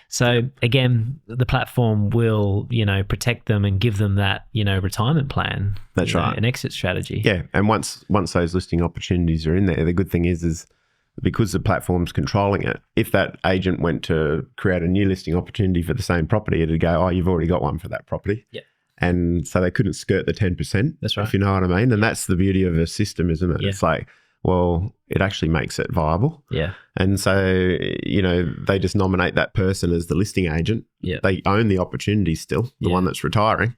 So again, the platform will, protect them and give them that, retirement plan. That's right. An exit strategy. Yeah. And once those listing opportunities are in there, the good thing is because the platform's controlling it, if that agent went to create a new listing opportunity for the same property, it'd go, oh, you've already got one for that property. And so they couldn't skirt the 10%. That's right. If you know what I mean. And that's the beauty of a system, isn't it? It's like, well, it actually makes it viable. And so, they just nominate that person as the listing agent. They own the opportunity still, the one that's retiring.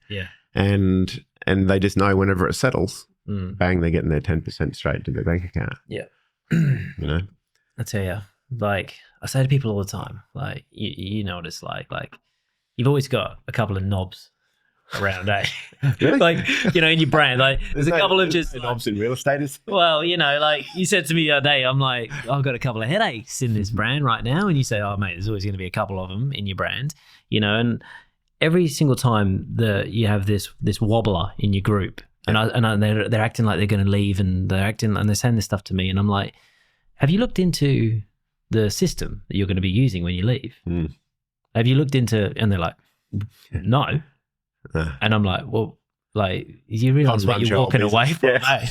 And they just know whenever it settles, bang, they're getting their 10% straight to their bank account. You know, I tell you, like I say to people all the time, like you know what it's like you've always got a couple of knobs around, eh? Really? Like, you know, in your brand, like there's a couple of just knobs in real estate. well, you know, like you said to me the other day, I'm like, I've got a couple of headaches in this brand right now, and you say, oh mate, there's always going to be a couple of them in your brand, you know, and every single time that you have this wobbler in your group, and they're acting like they're going to leave, and they're saying this stuff to me, and I'm like, have you looked into the system that you're going to be using when you leave? Have you looked into? And they're like, no. And I'm like, well, like you realize what you're walking away from. Yeah.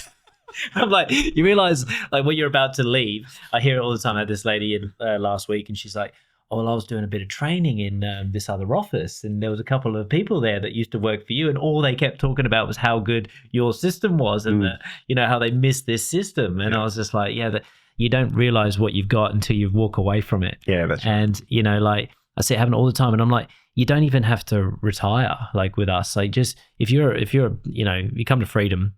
I'm like, you realize like when you're about to leave. I hear it all the time. I had this lady in last week, and she's like, oh, well, I was doing a bit of training in this other office, and there was a couple of people there that used to work for you, and all they kept talking about was how good your system was, and you know how they missed this system. And I was just like, yeah, you don't realize what you've got until you walk away from it. Yeah, that's right. And you know, like I see it happen all the time, and I'm like, you don't even have to retire like with us. Like just if you're you know, you come to Freedom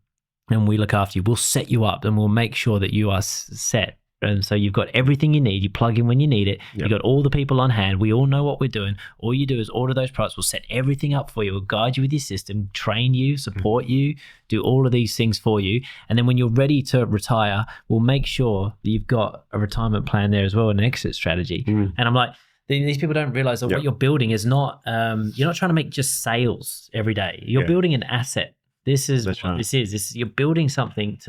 and we look after you, we'll set you up and we'll make sure that you are set. And so you've got everything you need. You plug in when you need it. Yep. You've got all the people on hand. We all know what we're doing. All you do is order those products. We'll set everything up for you. We'll guide you with your system, train you, support you, do all of these things for you. And then when you're ready to retire, we'll make sure that you've got a retirement plan there as well, and an exit strategy. And I'm like, these people don't realize that what you're building is not, you're not trying to make just sales every day. You're building an asset. This is what this is. You're building something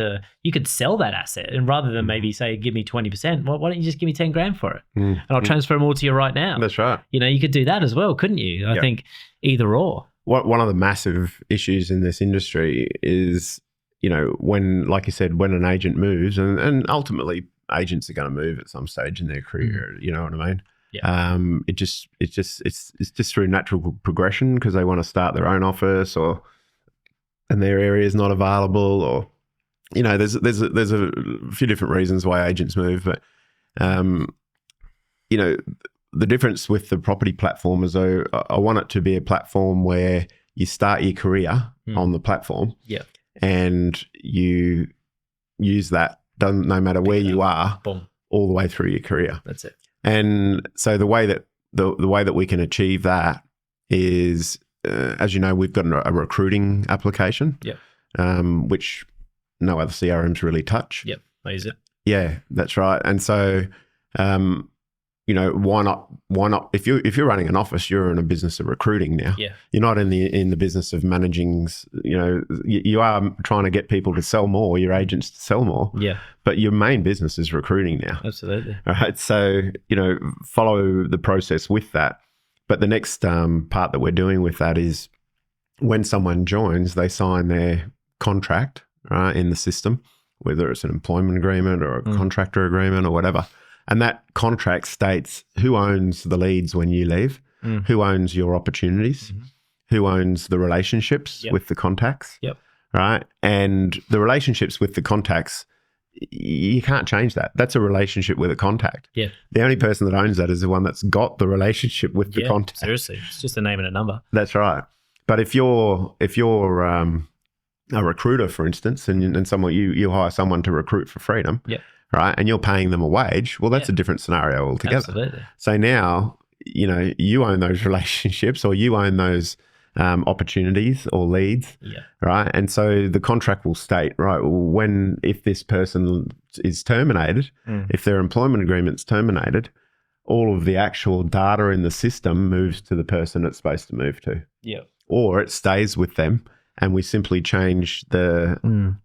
you could sell that asset, and rather than maybe say, give me 20%, well, why don't you just give me 10 grand for it? And I'll transfer them all to you right now. That's right. You know, you could do that as well, couldn't you? I think either or. One of the massive issues in this industry is, you know, when, like you said, when an agent moves, and ultimately agents are going to move at some stage in their career, you know what I mean? Yeah. It's just through natural progression, because they want to start their own office, and their area is not available, or you know, there's a few different reasons why agents move. But you know, the difference with the property platform is, though, I want it to be a platform where you start your career on the platform, and you use that no matter where you are, all the way through your career. That's it. And so the way that we can achieve that is, as you know, we've got a recruiting application, which no other CRMs really touch. I use it. Yeah, that's right. And so, you know, why not? If you're running an office, you're in a business of recruiting now. Yeah. You're not in the business of managing. You know, you are trying to get people to sell more, your agents to sell more. Yeah. But your main business is recruiting now. Absolutely. All right. So, you know, follow the process with that. But the next part that we're doing with that is, when someone joins, they sign their contract, right, in the system, whether it's an employment agreement or a contractor agreement or whatever. And that contract states who owns the leads when you leave, who owns your opportunities, who owns the relationships with the contacts, right? And the relationships with the contacts, you can't change that. That's a relationship with a contact. Yeah. The only person that owns that is the one that's got the relationship with the contact. Seriously, it's just a name and a number. That's right. But if you're a recruiter, for instance, and someone you hire someone to recruit for Freedom, right, and you're paying them a wage, well, that's a different scenario altogether. Absolutely. So now, you know, you own those relationships, or you own those opportunities or leads, right? And so the contract will state, right, if this person is terminated, if their employment agreement's terminated, all of the actual data in the system moves to the person it's supposed to move to. Yeah. Or it stays with them, and we simply change the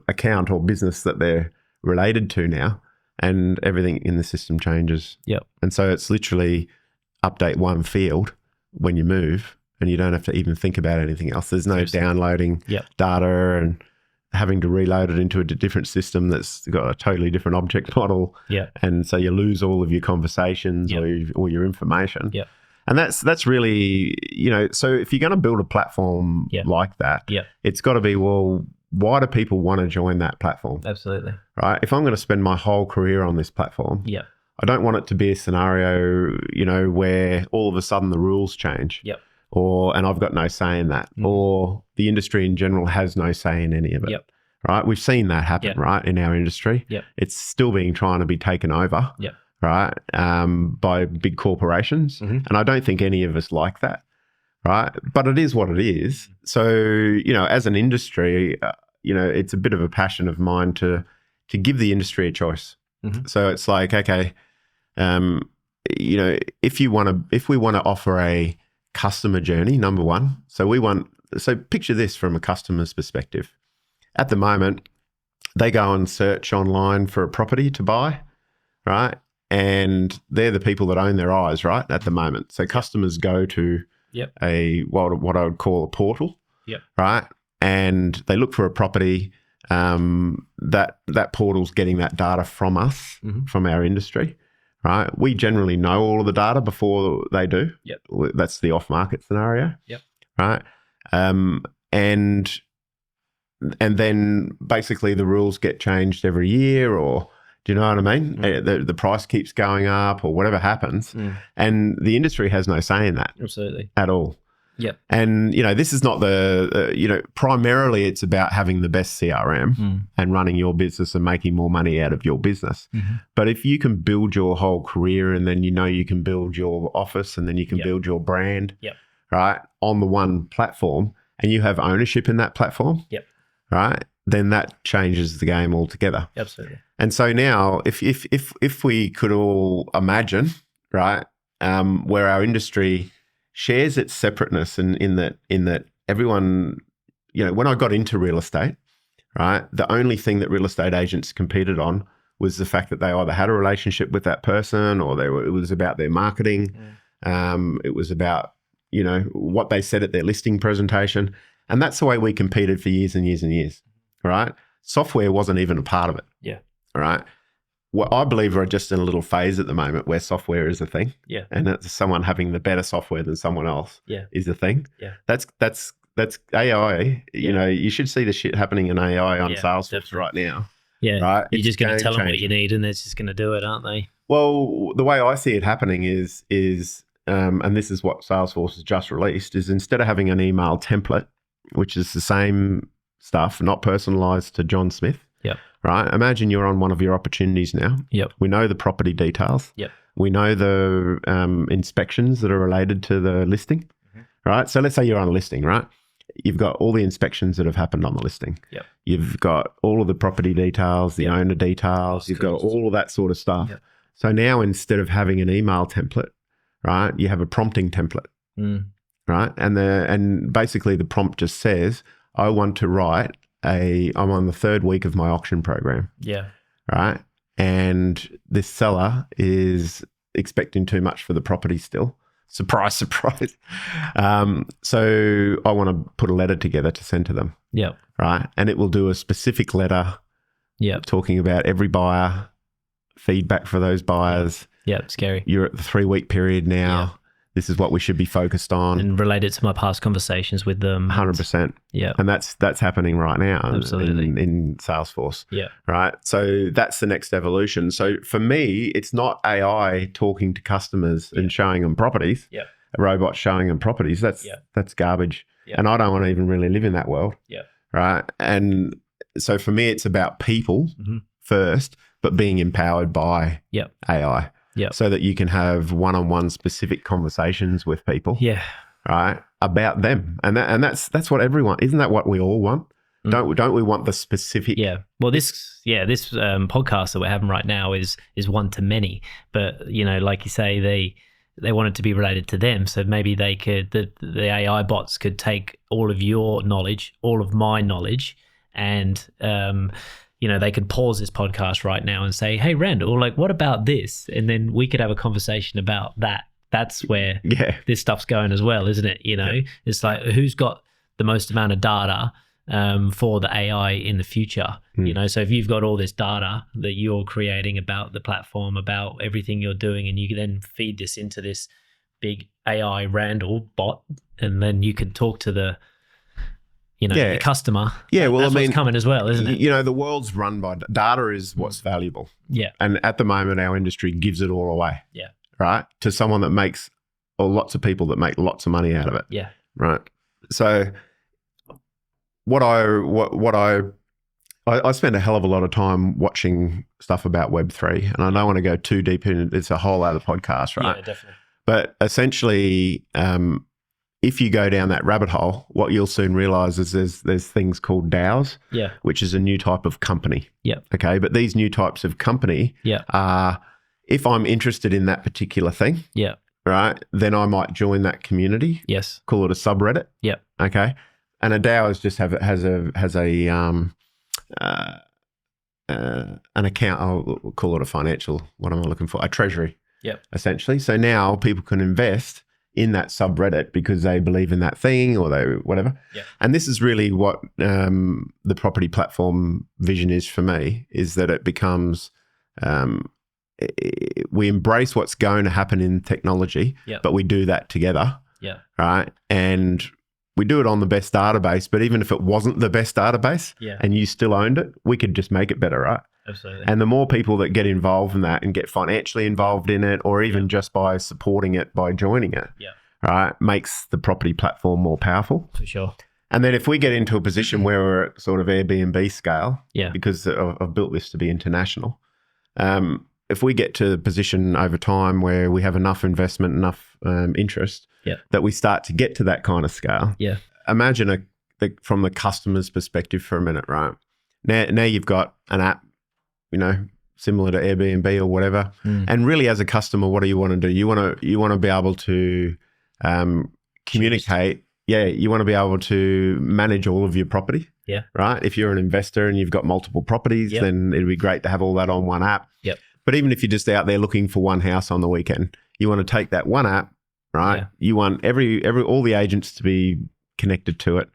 account or business that they're related to now, and everything in the system changes. Yep. And so it's literally update one field when you move, and you don't have to even think about anything else. There's no downloading data and having to reload it into a different system that's got a totally different object model. Yeah. And so you lose all of your conversations or your information. Yeah. And that's really, you know, so if you're going to build a platform like that, it's got to be, well, why do people want to join that platform? Absolutely. Right? If I'm going to spend my whole career on this platform, I don't want it to be a scenario, you know, where all of a sudden the rules change. And I've got no say in that, or the industry in general has no say in any of it. right? We've seen that happen, Yep. right, in our industry. Yep. It's still trying to be taken over, Yep. right, by big corporations. Mhm. And I don't think any of us like that, right? But it is what it is. So, as an industry, it's a bit of a passion of mine to give the industry a choice. Mhm. So it's like, okay, if we want to offer a customer journey, number one, so picture this from a customer's perspective. At the moment, they go and search online for a property to buy, right? And they're the people that own their eyes, right, at the moment. So customers go to Yep. what I would call a portal, Yep. right? And they look for a property. That portal's getting that data from us, Mhm. from our industry, right? We generally know all of the data before they do. Yep. That's the off-market scenario. Yep. Right. And then basically the rules get changed every year, or do you know what I mean? The price keeps going up or whatever happens. And the industry has no say in that Absolutely. at all. Yep. And, this is not primarily it's about having the best CRM and running your business and making more money out of your business. Mhm. But if you can build your whole career, and then, you can build your office, and then you can Yep. build your brand, Yep. right, on the one platform, and you have ownership in that platform, Yep. right, then that changes the game altogether. Absolutely. And so now, if we could all imagine, right, where our industry shares its separateness, in that everyone, when I got into real estate, right, the only thing that real estate agents competed on was the fact that they either had a relationship with that person, or it was about their marketing. It was about, what they said at their listing presentation. And that's the way we competed for years and years and years, right? Software wasn't even a part of it. Yeah. All right. Well, I believe we're just in a little phase at the moment where software is a thing. Yeah. And it's someone having the better software than someone else is a thing. Yeah. That's AI. You should see the shit happening in AI on Salesforce definitely. right now. Yeah. Right? You're It's just going to tell them what game-changing. you need, and they're just going to do it, aren't they? Well, the way I see it happening is and this is what Salesforce has just released, is instead of having an email template, which is the same stuff, not personalized to John Smith. Yep. Right? Imagine you're on one of your opportunities now. Yep. We know the property details. Yep. We know the inspections that are related to the listing. Right? So let's say you're on a listing, right? You've got all the inspections that have happened on the listing. Yep. You've got all of the property details, the owner details. You've got all of that sort of stuff. Yep. So now, instead of having an email template, right, you have a prompting template, right? And basically the prompt just says, I want to write I'm on the 3rd week of my auction program, Yeah. right? And this seller is expecting too much for the property still. Surprise, surprise. So I want to put a letter together to send to them, Yep. right? And it will do a specific letter Yep. talking about every buyer, feedback for those buyers. Yep. Scary. You're at the 3-week period now. Yeah. This is what we should be focused on. And relate it to my past conversations with them. 100%. Yeah. And that's happening right now. Absolutely. in Salesforce. Yeah. Right. So that's the next evolution. So for me, it's not AI talking to customers and showing them properties. Yeah. A robot showing them properties. That's garbage. Yeah. And I don't want to even really live in that world. Yeah. Right. And so for me, it's about people first, but being empowered by AI. Yeah. So that you can have one-on-one specific conversations with people. Yeah. Right. About them. And that's what everyone, isn't that what we all want? Don't we want the specific? Yeah. Well, this podcast that we're having right now is one to many, but like you say, they want it to be related to them. So maybe they could, the AI bots could take all of your knowledge, all of my knowledge, and they could pause this podcast right now and say, hey, Randall, like, what about this? And then we could have a conversation about that. That's where this stuff's going as well, isn't it? It's like, who's got the most amount of data for the AI in the future? So if you've got all this data that you're creating about the platform, about everything you're doing, and you can then feed this into this big AI Randall bot, and then you can talk to the the customer. Yeah, well, that's what's coming as well, isn't it? The world's run by data is what's valuable. Yeah. And at the moment, our industry gives it all away. Yeah. Right? To someone that makes, or lots of people that make lots of money out of it. Yeah. Right. So what I I spend a hell of a lot of time watching stuff about Web3, and I don't want to go too deep in it. It's a whole other podcast, right? Yeah, definitely. But essentially, if you go down that rabbit hole, what you'll soon realize is there's things called DAOs, which is a new type of company. Yeah. Okay. But these new types of company are, if I'm interested in that particular thing, right, then I might join that community. Yes. Call it a subreddit. Yeah. Okay. And a DAO is just has an account. I'll call it a financial. What am I looking for? A treasury. Yeah. Essentially. So now people can invest in that subreddit because they believe in that thing or they whatever. Yeah. And this is really what the property platform vision is for me, is that it becomes we embrace what's going to happen in technology, but we do that together. Yeah. Right. And we do it on the best database, but even if it wasn't the best database and you still owned it, we could just make it better, right? Absolutely. And the more people that get involved in that and get financially involved in it, or even just by supporting it, by joining it, right, makes the property platform more powerful. For sure. And then if we get into a position where we're at sort of Airbnb scale, because I've built this to be international, if we get to the position over time where we have enough investment, enough interest, that we start to get to that kind of scale, imagine from the customer's perspective for a minute, right? Now you've got an app, similar to Airbnb or whatever. And really, as a customer, what do you want to do? You want to be able to communicate. You want to be able to manage all of your property. Right. If you're an investor and you've got multiple properties, then it'd be great to have all that on one app. But even if you're just out there looking for one house on the weekend, you want to take that one app, right? You want all the agents to be connected to it,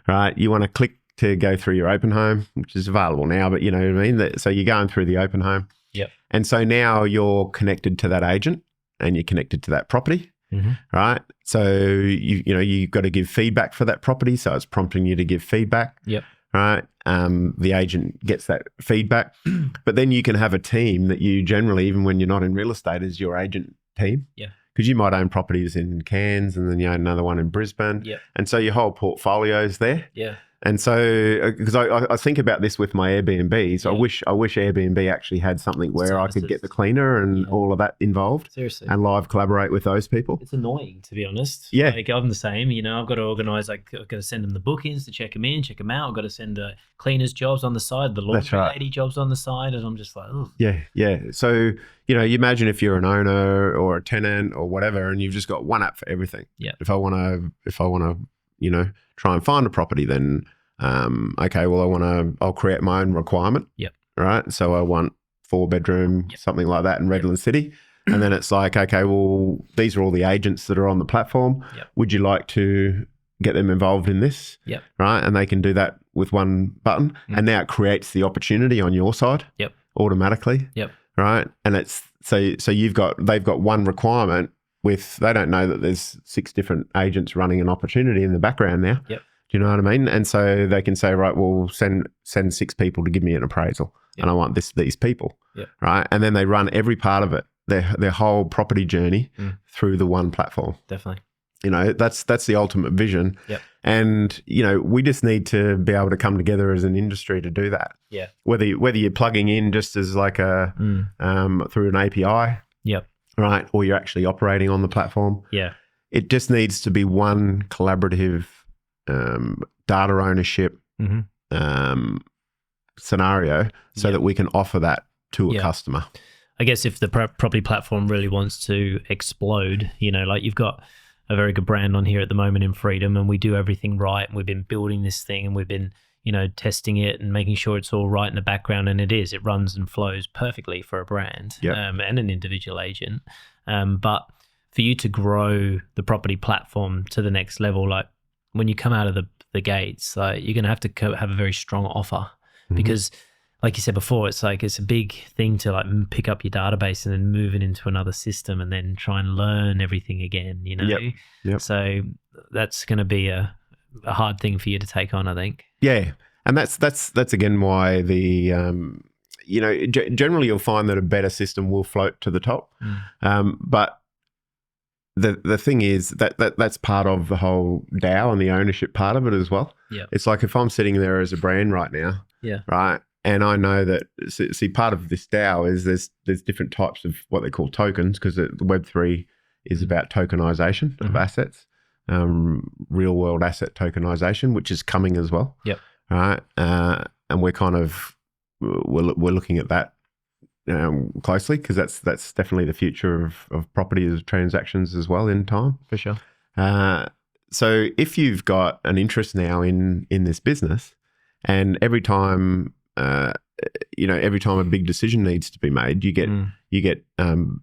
right? You want to click to go through your open home, which is available now, but you know what I mean? So you're going through the open home. And so now you're connected to that agent and you're connected to that property, right? So you've got to give feedback for that property. So it's prompting you to give feedback, right? The agent gets that feedback, but then you can have a team that you generally, even when you're not in real estate, is your agent team. Because you might own properties in Cairns and then you own another one in Brisbane. And so your whole portfolio is there. And so, because I think about this with my Airbnb, so I wish Airbnb actually had something where I could get the cleaner and all of that involved. Seriously. And live collaborate with those people. It's annoying, to be honest. Yeah. Like, I'm the same, I've got to organise, I've got to send them the bookings to check them in, check them out. I've got to send cleaners jobs on the side, the laundry lady jobs on the side. And I'm just like, oh. Yeah. So, you imagine if you're an owner or a tenant or whatever, and you've just got one app for everything. If I want to, try and find a property, then I'll create my own requirement. Right. So I want 4-bedroom, something like that in Redland City. And then it's like, okay, well, these are all the agents that are on the platform. Would you like to get them involved in this? Right. And they can do that with one button. And now it creates the opportunity on your side automatically. Right. And it's so they've got one requirement they don't know that there's 6 different agents running an opportunity in the background now. Do you know what I mean? And so they can say, right, well, send 6 people to give me an appraisal, and I want these people, right? And then they run every part of it, their whole property journey through the one platform. Definitely. That's the ultimate vision. And we just need to be able to come together as an industry to do that. Whether you're plugging in just as like a through an API, right, or you're actually operating on the platform. It just needs to be one collaborative data ownership scenario so that we can offer that to a customer. I guess if the property platform really wants to explode, like you've got a very good brand on here at the moment in Freedom, and we do everything right, and we've been building this thing, and we've been testing it and making sure it's all right in the background, and it runs and flows perfectly for a brand and an individual agent. But for you to grow the property platform to the next level, like when you come out of the gates, like you're going to have to have a very strong offer because, like you said before, it's a big thing to like pick up your database and then move it into another system and then try and learn everything again, So that's going to be a hard thing for you to take on, I think. Yeah. And that's again why the, generally you'll find that a better system will float to the top. But the thing is that's part of the whole DAO and the ownership part of it as well. It's like if I'm sitting there as a brand right now Yeah. Right. And I know that, see, part of this DAO is there's different types of what they call tokens, because the Web3 is about tokenization of assets, real world asset tokenization, which is coming as well. Yep. Right. And we're kind of, we're looking at that closely, because that's definitely the future of property as transactions as well in time. For sure. So if you've got an interest now in this business, and every time every time a big decision needs to be made, you get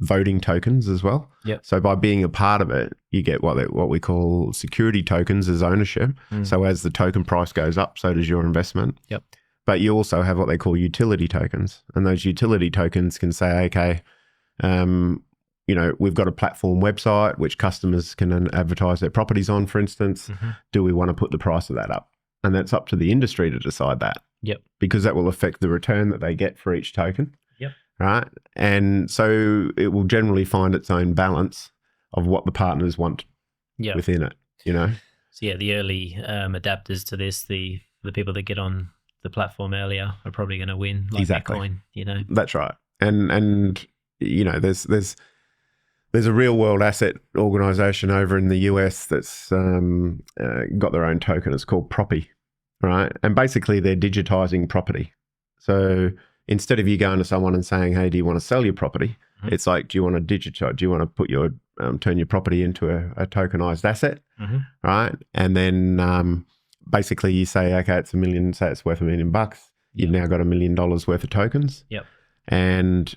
voting tokens as well. Yep. So by being a part of it, you get what we call security tokens as ownership. So as the token price goes up, so does your investment. Yep. But you also have what they call utility tokens, and those utility tokens can say, okay, we've got a platform website which customers can advertise their properties on, for instance. Do we want to put the price of that up? And that's up to the industry to decide that. Yep. Because that will affect the return that they get for each token. Yep. Right. And so it will generally find its own balance of what the partners want within it, So yeah, the early adapters to this, the people that get on the platform earlier are probably going to win, like exactly. Bitcoin, That's right. And there's a real world asset organization over in the US that's got their own token. It's called Proppy, right? And basically they're digitizing property. So instead of you going to someone and saying, hey, do you want to sell your property? It's like, do you want to digitize? Do you want to put turn your property into a tokenized asset, right? And then basically you say, okay, it's $1 million, say it's worth $1 million. You've now got $1 million worth of tokens. Yep. And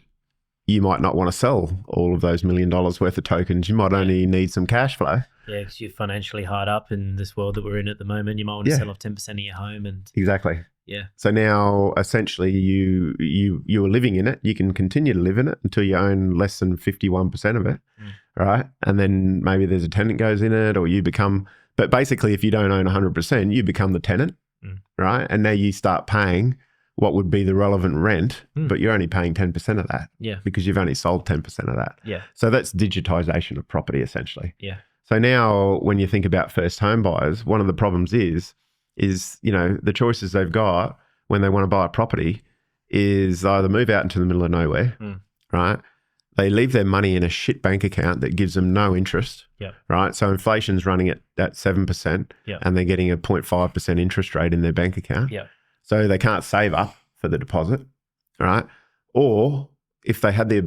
you might not want to sell all of those $1 million worth of tokens. You might only need some cash flow. Yeah, because you're financially hard up in this world that we're in at the moment. You might want to sell off 10% of your home. And exactly. Yeah. So now essentially you are living in it. You can continue to live in it until you own less than 51% of it, right? And then maybe there's a tenant goes in it, or you become, but basically if you don't own 100%, you become the tenant, right? And now you start paying what would be the relevant rent, but you're only paying 10% of that. Yeah. Because you've only sold 10% of that. Yeah. So that's digitization of property essentially. Yeah. So now when you think about first home buyers, one of the problems is the choices they've got when they want to buy a property is either move out into the middle of nowhere, right? They leave their money in a shit bank account that gives them no interest, right? So inflation's running at 7%, and they're getting a 0.5% interest rate in their bank account. So they can't save up for the deposit, right? Or if they had the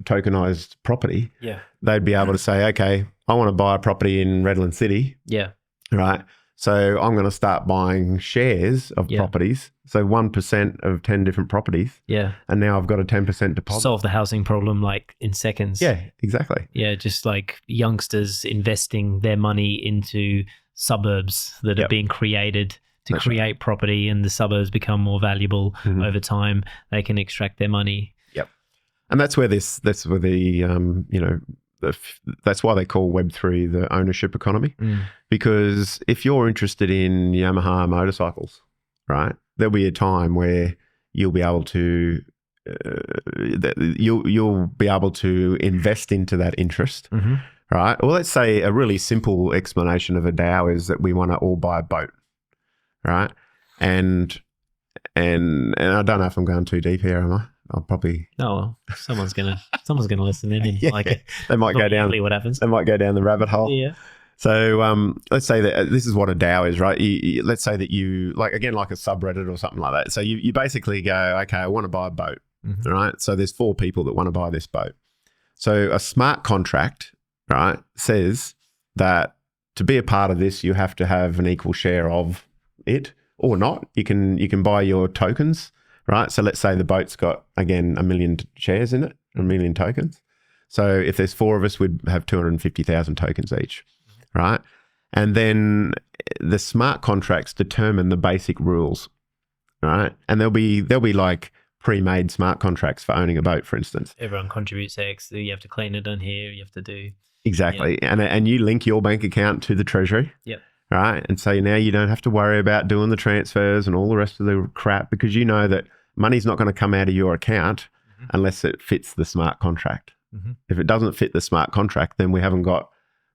tokenized property, they'd be able to say, okay, I want to buy a property in Redland City, right? So I'm going to start buying shares of properties. So 1% of 10 different properties. Yeah. And now I've got a 10% deposit. Solve the housing problem like in seconds. Yeah, exactly. Yeah, just like youngsters investing their money into suburbs that are being created to create property, and the suburbs become more valuable over time. They can extract their money. Yep. And that's where that's why they call Web3 the ownership economy. Because if you're interested in Yamaha motorcycles, right, there'll be a time where you'll be able to you'll be able to invest into that interest, right? Well, let's say a really simple explanation of a DAO is that we want to all buy a boat, right? And I don't know if I'm going too deep here, am I? I'll probably. Oh, well, someone's gonna listen in and like it. They might go down. What happens? They might go down the rabbit hole. Yeah. So let's say that this is what a DAO is, right? Let's say that you like a subreddit or something like that. So you basically go, okay, I want to buy a boat, right? So there's 4 people that want to buy this boat. So a smart contract, right, says that to be a part of this, you have to have an equal share of it, or not. You can buy your tokens. Right. So let's say the boat's got, again, 1 million shares in it, 1 million tokens. So if there's 4 of us, we'd have 250,000 tokens each. Right. And then the smart contracts determine the basic rules. Right. And there'll be like pre-made smart contracts for owning a boat, for instance. Everyone contributes X. You have to clean it on here. You have to do. Exactly. Yeah. And you link your bank account to the treasury. Yep. Right. And so now you don't have to worry about doing the transfers and all the rest of the crap, because you know that money's not going to come out of your account unless it fits the smart contract. If it doesn't fit the smart contract, then we haven't got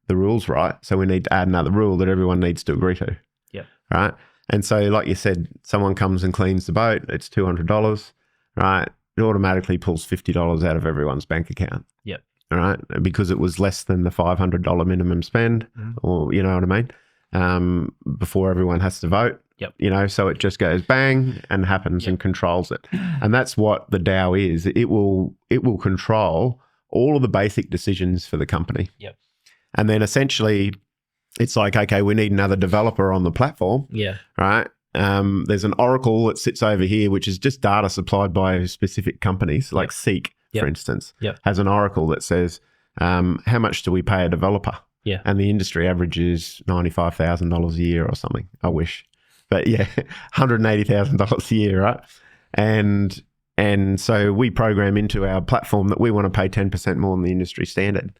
the rules right. So we need to add another rule that everyone needs to agree to. Yeah. Right. And so, like you said, someone comes and cleans the boat. It's $200, right? It automatically pulls $50 out of everyone's bank account. Yep. All right, because it was less than the $500 minimum spend, or you know what I mean, before everyone has to vote. Yep. You know, so it just goes bang and happens and controls it. And that's what the DAO is. It will control all of the basic decisions for the company. Yep. And then essentially, it's like, okay, we need another developer on the platform. Yeah. Right. There's an oracle that sits over here, which is just data supplied by specific companies, like Seek, for instance, has an oracle that says, how much do we pay a developer? Yeah. And the industry average is $95,000 a year or something. I wish. But yeah, $180,000 a year, right? And so we program into our platform that we want to pay 10% more than the industry standard,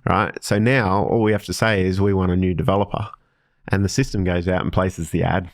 right? So now all we have to say is we want a new developer, and the system goes out and places the ad,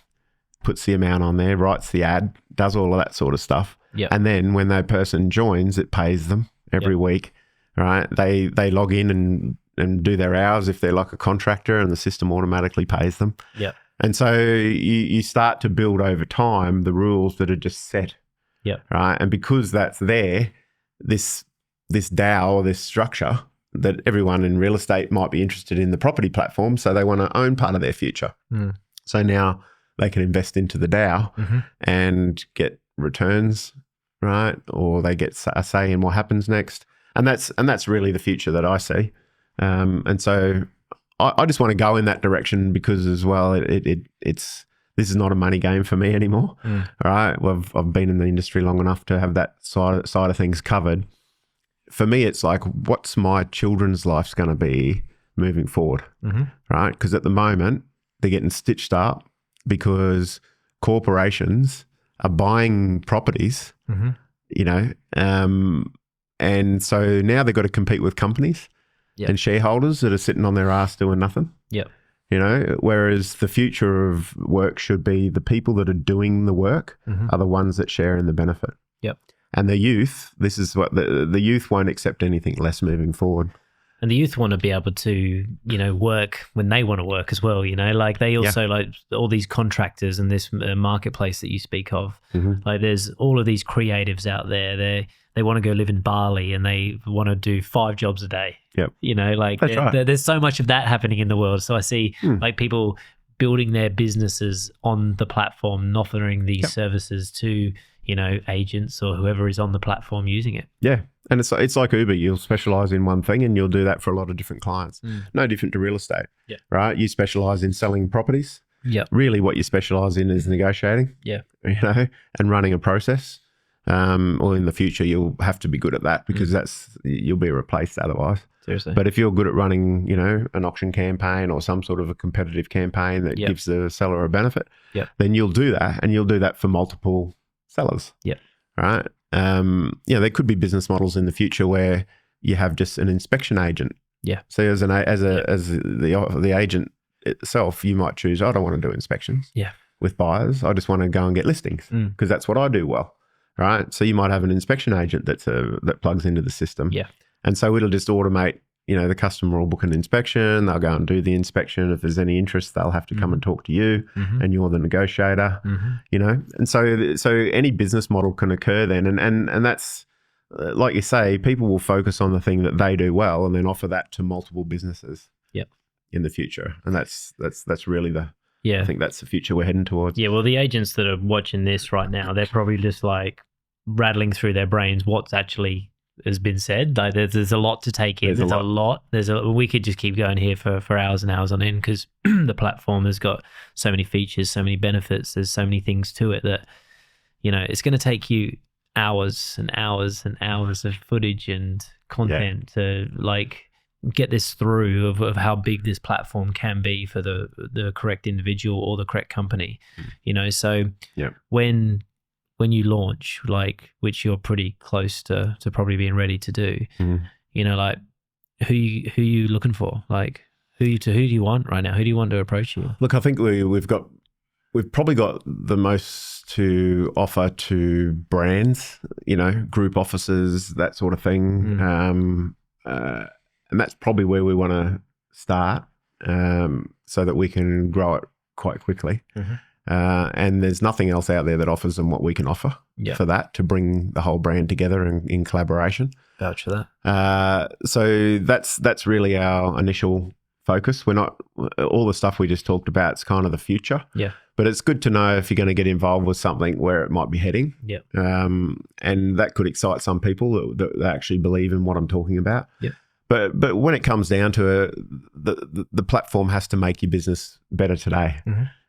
puts the amount on there, writes the ad, does all of that sort of stuff. Yep. And then when that person joins, it pays them every week, right? They log in and do their hours if they're like a contractor, and the system automatically pays them. Yeah. And so you start to build over time the rules that are just set. Yeah. Right. And because that's there, this DAO or this structure that everyone in real estate might be interested in the property platform, so they want to own part of their future. So now they can invest into the DAO and get returns, right? Or they get a say in what happens next. And that's really the future that I see. And so I just want to go in that direction because as well, this is not a money game for me anymore. All right. Well, I've been in the industry long enough to have that side of things covered. For me, it's like, what's my children's life's going to be moving forward? Right. Because at the moment, they're getting stitched up because corporations are buying properties, you know, and so now they've got to compete with companies. And shareholders that are sitting on their ass doing nothing. Yep. You know, whereas the future of work should be the people that are doing the work are the ones that share in the benefit. Yep. And the youth, this is what the youth won't accept anything less moving forward. And the youth want to be able to, you know, work when they want to work as well, you know, like they also like all these contractors and this marketplace that you speak of, like there's all of these creatives out there. They want to go live in Bali and they want to do 5 jobs a day. Yep. You know, like That's there's so much of that happening in the world. So I see like people building their businesses on the platform and offering these services to, you know, agents or whoever is on the platform using it. Yeah. And it's like Uber. You'll specialize in one thing and you'll do that for a lot of different clients. No different to real estate, right? You specialize in selling properties. Really what you specialize in is negotiating, you know, and running a process. Or in the future, you'll have to be good at that because you'll be replaced otherwise. Seriously. But if you're good at running, you know, an auction campaign or some sort of a competitive campaign that gives the seller a benefit, then you'll do that, and you'll do that for multiple sellers. Right. There could be business models in the future where you have just an inspection agent. So as the agent itself, you might choose, I don't want to do inspections. With buyers, I just want to go and get listings because that's what I do well. Right. So you might have an inspection agent that plugs into the system. And so it'll just automate, you know, the customer will book an inspection. They'll go and do the inspection. If there's any interest, they'll have to come and talk to you and you're the negotiator, you know. And so any business model can occur then. And that's, like you say, people will focus on the thing that they do well and then offer that to multiple businesses in the future. And that's really I think that's the future we're heading towards. Well, the agents that are watching this right now, they're probably just like rattling through their brains what's actually has been said. Like there's a lot to take in. There's a lot. We could just keep going here for hours and hours on end because the platform has got so many features, so many benefits. There's so many things to it that, you know, it's going to take you hours and hours and hours of footage and content to like get this through of how big this platform can be for the correct individual or the correct company, you know. So when you launch, like, which you're pretty close to probably being ready to do, you know, like who you looking for? Like who do you want right now? Who do you want to approach you? Look, I think we've probably got the most to offer to brands, you know, group offices, that sort of thing. And that's probably where we want to start so that we can grow it quite quickly. And there's nothing else out there that offers them what we can offer for that, to bring the whole brand together in collaboration. Vouch for that. So that's really our initial focus. We're not, all the stuff we just talked about, it's kind of the future. Yeah. But it's good to know if you're going to get involved with something where it might be heading. Yeah. And that could excite some people that actually believe in what I'm talking about. Yeah. But when it comes down to the platform has to make your business better today.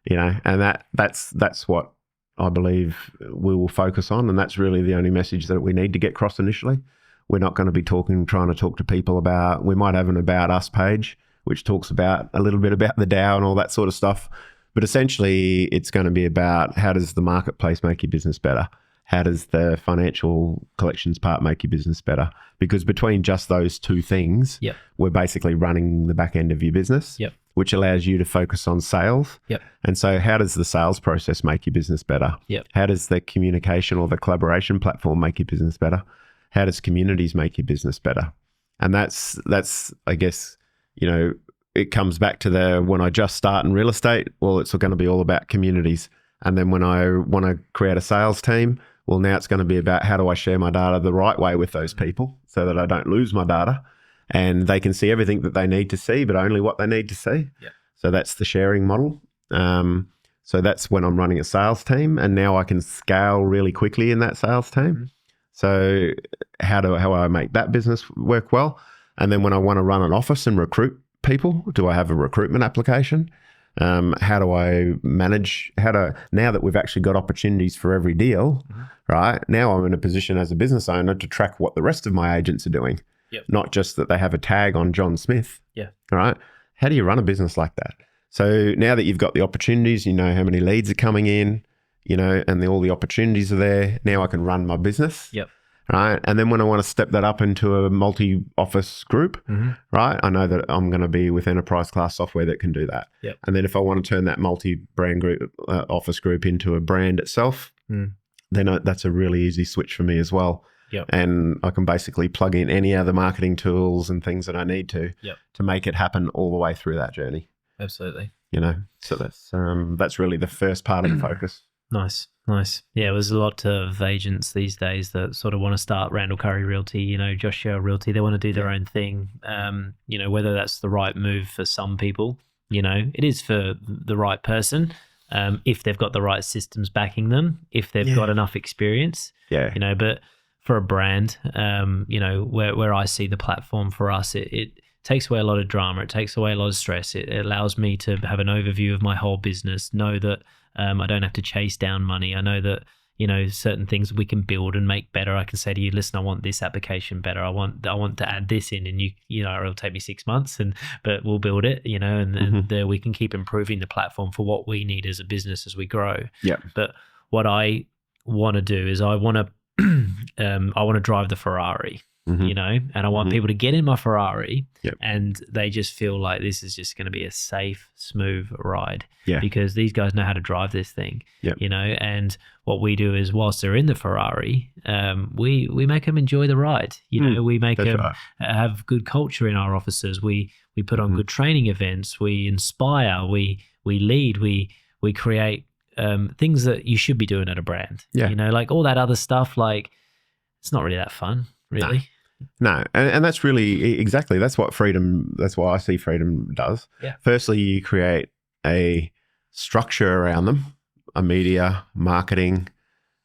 You know, and that's what I believe we will focus on, and that's really the only message that we need to get across initially. We're not going to be trying to talk to people about, we might have an About Us page, which talks about a little bit about the DAO and all that sort of stuff. But essentially, it's going to be about, how does the marketplace make your business better? How does the financial collections part make your business better? Because between just those two things, we're basically running the back end of your business, which allows you to focus on sales. And so how does the sales process make your business better? How does the communication or the collaboration platform make your business better? How does communities make your business better? And that's I guess, you know, it comes back to when I just start in real estate, well, it's going to be all about communities. And then when I want to create a sales team, well, now it's going to be about, how do I share my data the right way with those people so that I don't lose my data, and they can see everything that they need to see, but only what they need to see. So that's the sharing model. So that's when I'm running a sales team, and now I can scale really quickly in that sales team. So how do I make that business work well? And then when I want to run an office and recruit people, do I have a recruitment application? How do I manage, now that we've actually got opportunities for every deal, right? Now I'm in a position as a business owner to track what the rest of my agents are doing, not just that they have a tag on John Smith, right? How do you run a business like that? So now that you've got the opportunities, you know how many leads are coming in, you know, and all the opportunities are there. Now I can run my business. Right. And then when I want to step that up into a multi-office group, right, I know that I'm going to be with enterprise class software that can do that. And then if I want to turn that multi-brand group, office group into a brand itself, then that's a really easy switch for me as well. And I can basically plug in any other marketing tools and things that I need to make it happen all the way through that journey. Absolutely. You know, so that's really the first part of the focus. Nice. Yeah, there's a lot of agents these days that sort of want to start Randall Curry Realty, you know, Joshua Realty. They want to do their own thing. You know, whether that's the right move for some people, you know, it is for the right person. If they've got the right systems backing them, if they've got enough experience, you know, but for a brand, you know, where I see the platform for us, it takes away a lot of drama. It takes away a lot of stress. It allows me to have an overview of my whole business, know that I don't have to chase down money. I know that, you know, certain things we can build and make better. I can say to you, listen, I want this application better. I want to add this in, and you know, it'll take me 6 months, but we'll build it, you know, and we can keep improving the platform for what we need as a business as we grow. But what I want to do is I want to drive the Ferrari. You know, and I want people to get in my Ferrari and they just feel like this is just going to be a safe, smooth ride because these guys know how to drive this thing, you know, and what we do is whilst they're in the Ferrari, we make them enjoy the ride. You know, we make them have good culture in our offices. We put on good training events. We inspire, we lead, we create things that you should be doing at a brand, you know, like all that other stuff, like it's not really that fun, really. No, and that's really exactly, that's what freedom, that's what I see freedom does. Firstly, you create a structure around them, a media, marketing,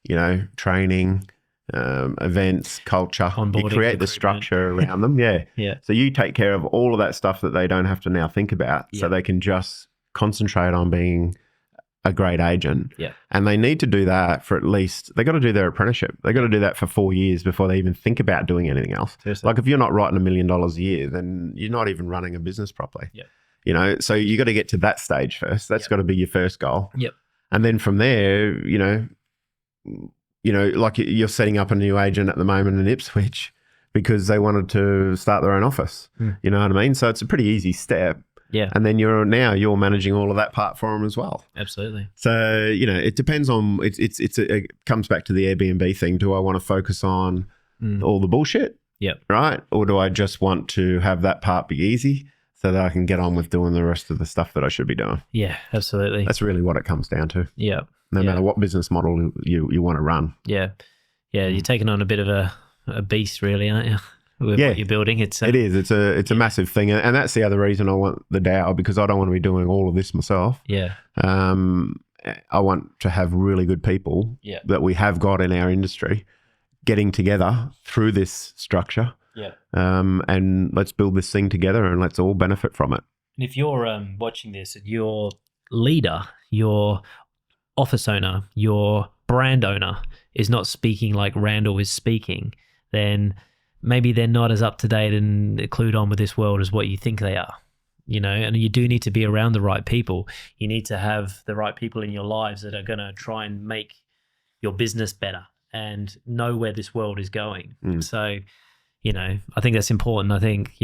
you know, training, events, culture. You create the structure around them. So you take care of all of that stuff that they don't have to now think about, so they can just concentrate on being a great agent. And they need to do that for at least, they got to do their apprenticeship. They got to do that for 4 years before they even think about doing anything else. Like if you're not writing $1 million a year, then you're not even running a business properly. You know, so you got to get to that stage first. That's got to be your first goal. And then from there, you know, like you're setting up a new agent at the moment in Ipswich because they wanted to start their own office. You know what I mean? So it's a pretty easy step. And then you're managing all of that part for them as well. Absolutely. So, you know, it depends on, it comes back to the Airbnb thing. Do I want to focus on all the bullshit? Right? Or do I just want to have that part be easy so that I can get on with doing the rest of the stuff that I should be doing. Yeah, absolutely. That's really what it comes down to. Yeah. No matter what business model you want to run. Yeah. Yeah. You're taking on a bit of a beast, really, aren't you? With what you're building. It is. It's a massive thing. And that's the other reason I want the DAO, because I don't want to be doing all of this myself. Yeah. I want to have really good people that we have got in our industry getting together through this structure. Yeah. And let's build this thing together and let's all benefit from it. And if you're watching this and your leader, your office owner, your brand owner is not speaking like Randall is speaking, then maybe they're not as up to date and clued on with this world as what you think they are, and you do need to be around the right people. You need to have the right people in your lives that are going to try and make your business better and know where this world is going. So, I think that's important. I think,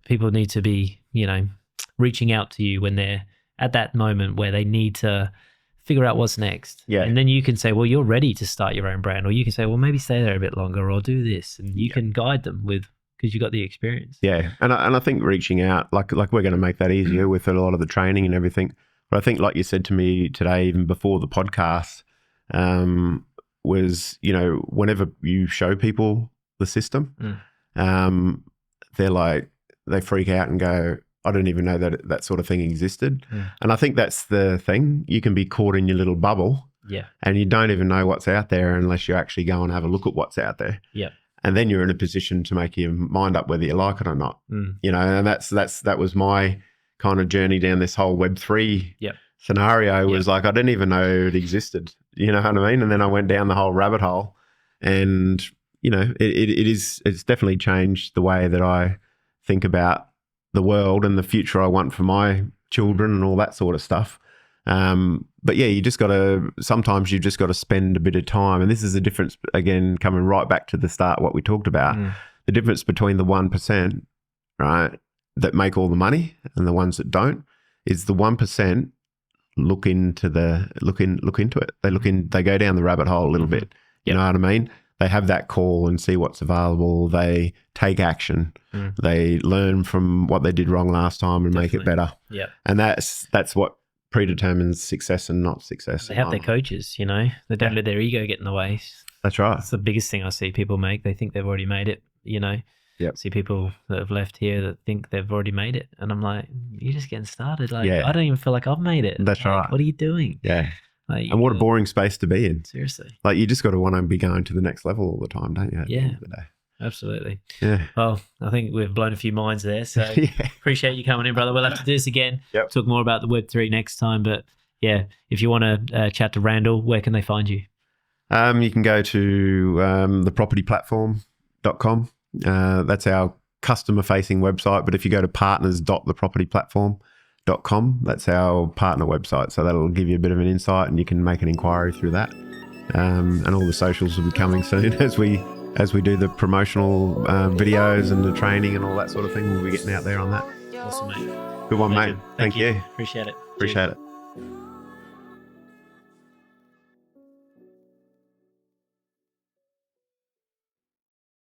people need to be, reaching out to you when they're at that moment where they need to figure out what's next. Yeah. And then you can say, well, you're ready to start your own brand, or you can say, well, maybe stay there a bit longer or do this. And you can guide them because you got the experience. Yeah. And I think reaching out, like we're going to make that easier with a lot of the training and everything. But I think, like you said to me today, even before the podcast, was, whenever you show people the system, they freak out and go, I didn't even know that sort of thing existed. And I think that's the thing. You can be caught in your little bubble and you don't even know what's out there unless you actually go and have a look at what's out there. Yeah. And then you're in a position to make your mind up whether you like it or not. And that was my kind of journey down this whole Web3 scenario was like, I didn't even know it existed. You know what I mean? And then I went down the whole rabbit hole and, it's definitely changed the way that I think about the world and the future I want for my children and all that sort of stuff. But yeah, sometimes you've just got to spend a bit of time. And this is the difference, again, coming right back to the start, what we talked about, the difference between the 1%, right, that make all the money and the ones that don't is the 1% look into it. They go down the rabbit hole a little bit. You know what I mean? They have that call and see what's available. They take action. They learn from what they did wrong last time and make it better. Yeah. And that's what predetermines success and not success. They have their coaches, They don't let their ego get in the way. That's right. That's the biggest thing I see people make. They think they've already made it, Yep. See people that have left here that think they've already made it. And I'm like, you're just getting started. I don't even feel like I've made it. That's right. What are you doing? Yeah. And what a boring space to be in. Seriously. Like, you just got to want to be going to the next level all the time, don't you? At the end of the day. Absolutely. Yeah. Well, I think we've blown a few minds there. So appreciate you coming in, brother. We'll have to do this again. Talk more about the Web3 next time. But if you want to chat to Randall, where can they find you? You can go to thepropertyplatform.com. That's our customer-facing website. But if you go to partners.thepropertyplatform.com, that's our partner website. So that'll give you a bit of an insight and you can make an inquiry through that. And all the socials will be coming soon as we do the promotional videos and the training and all that sort of thing. We'll be getting out there on that. Awesome, mate. Good one, mate. Thank you. Appreciate it. Appreciate it.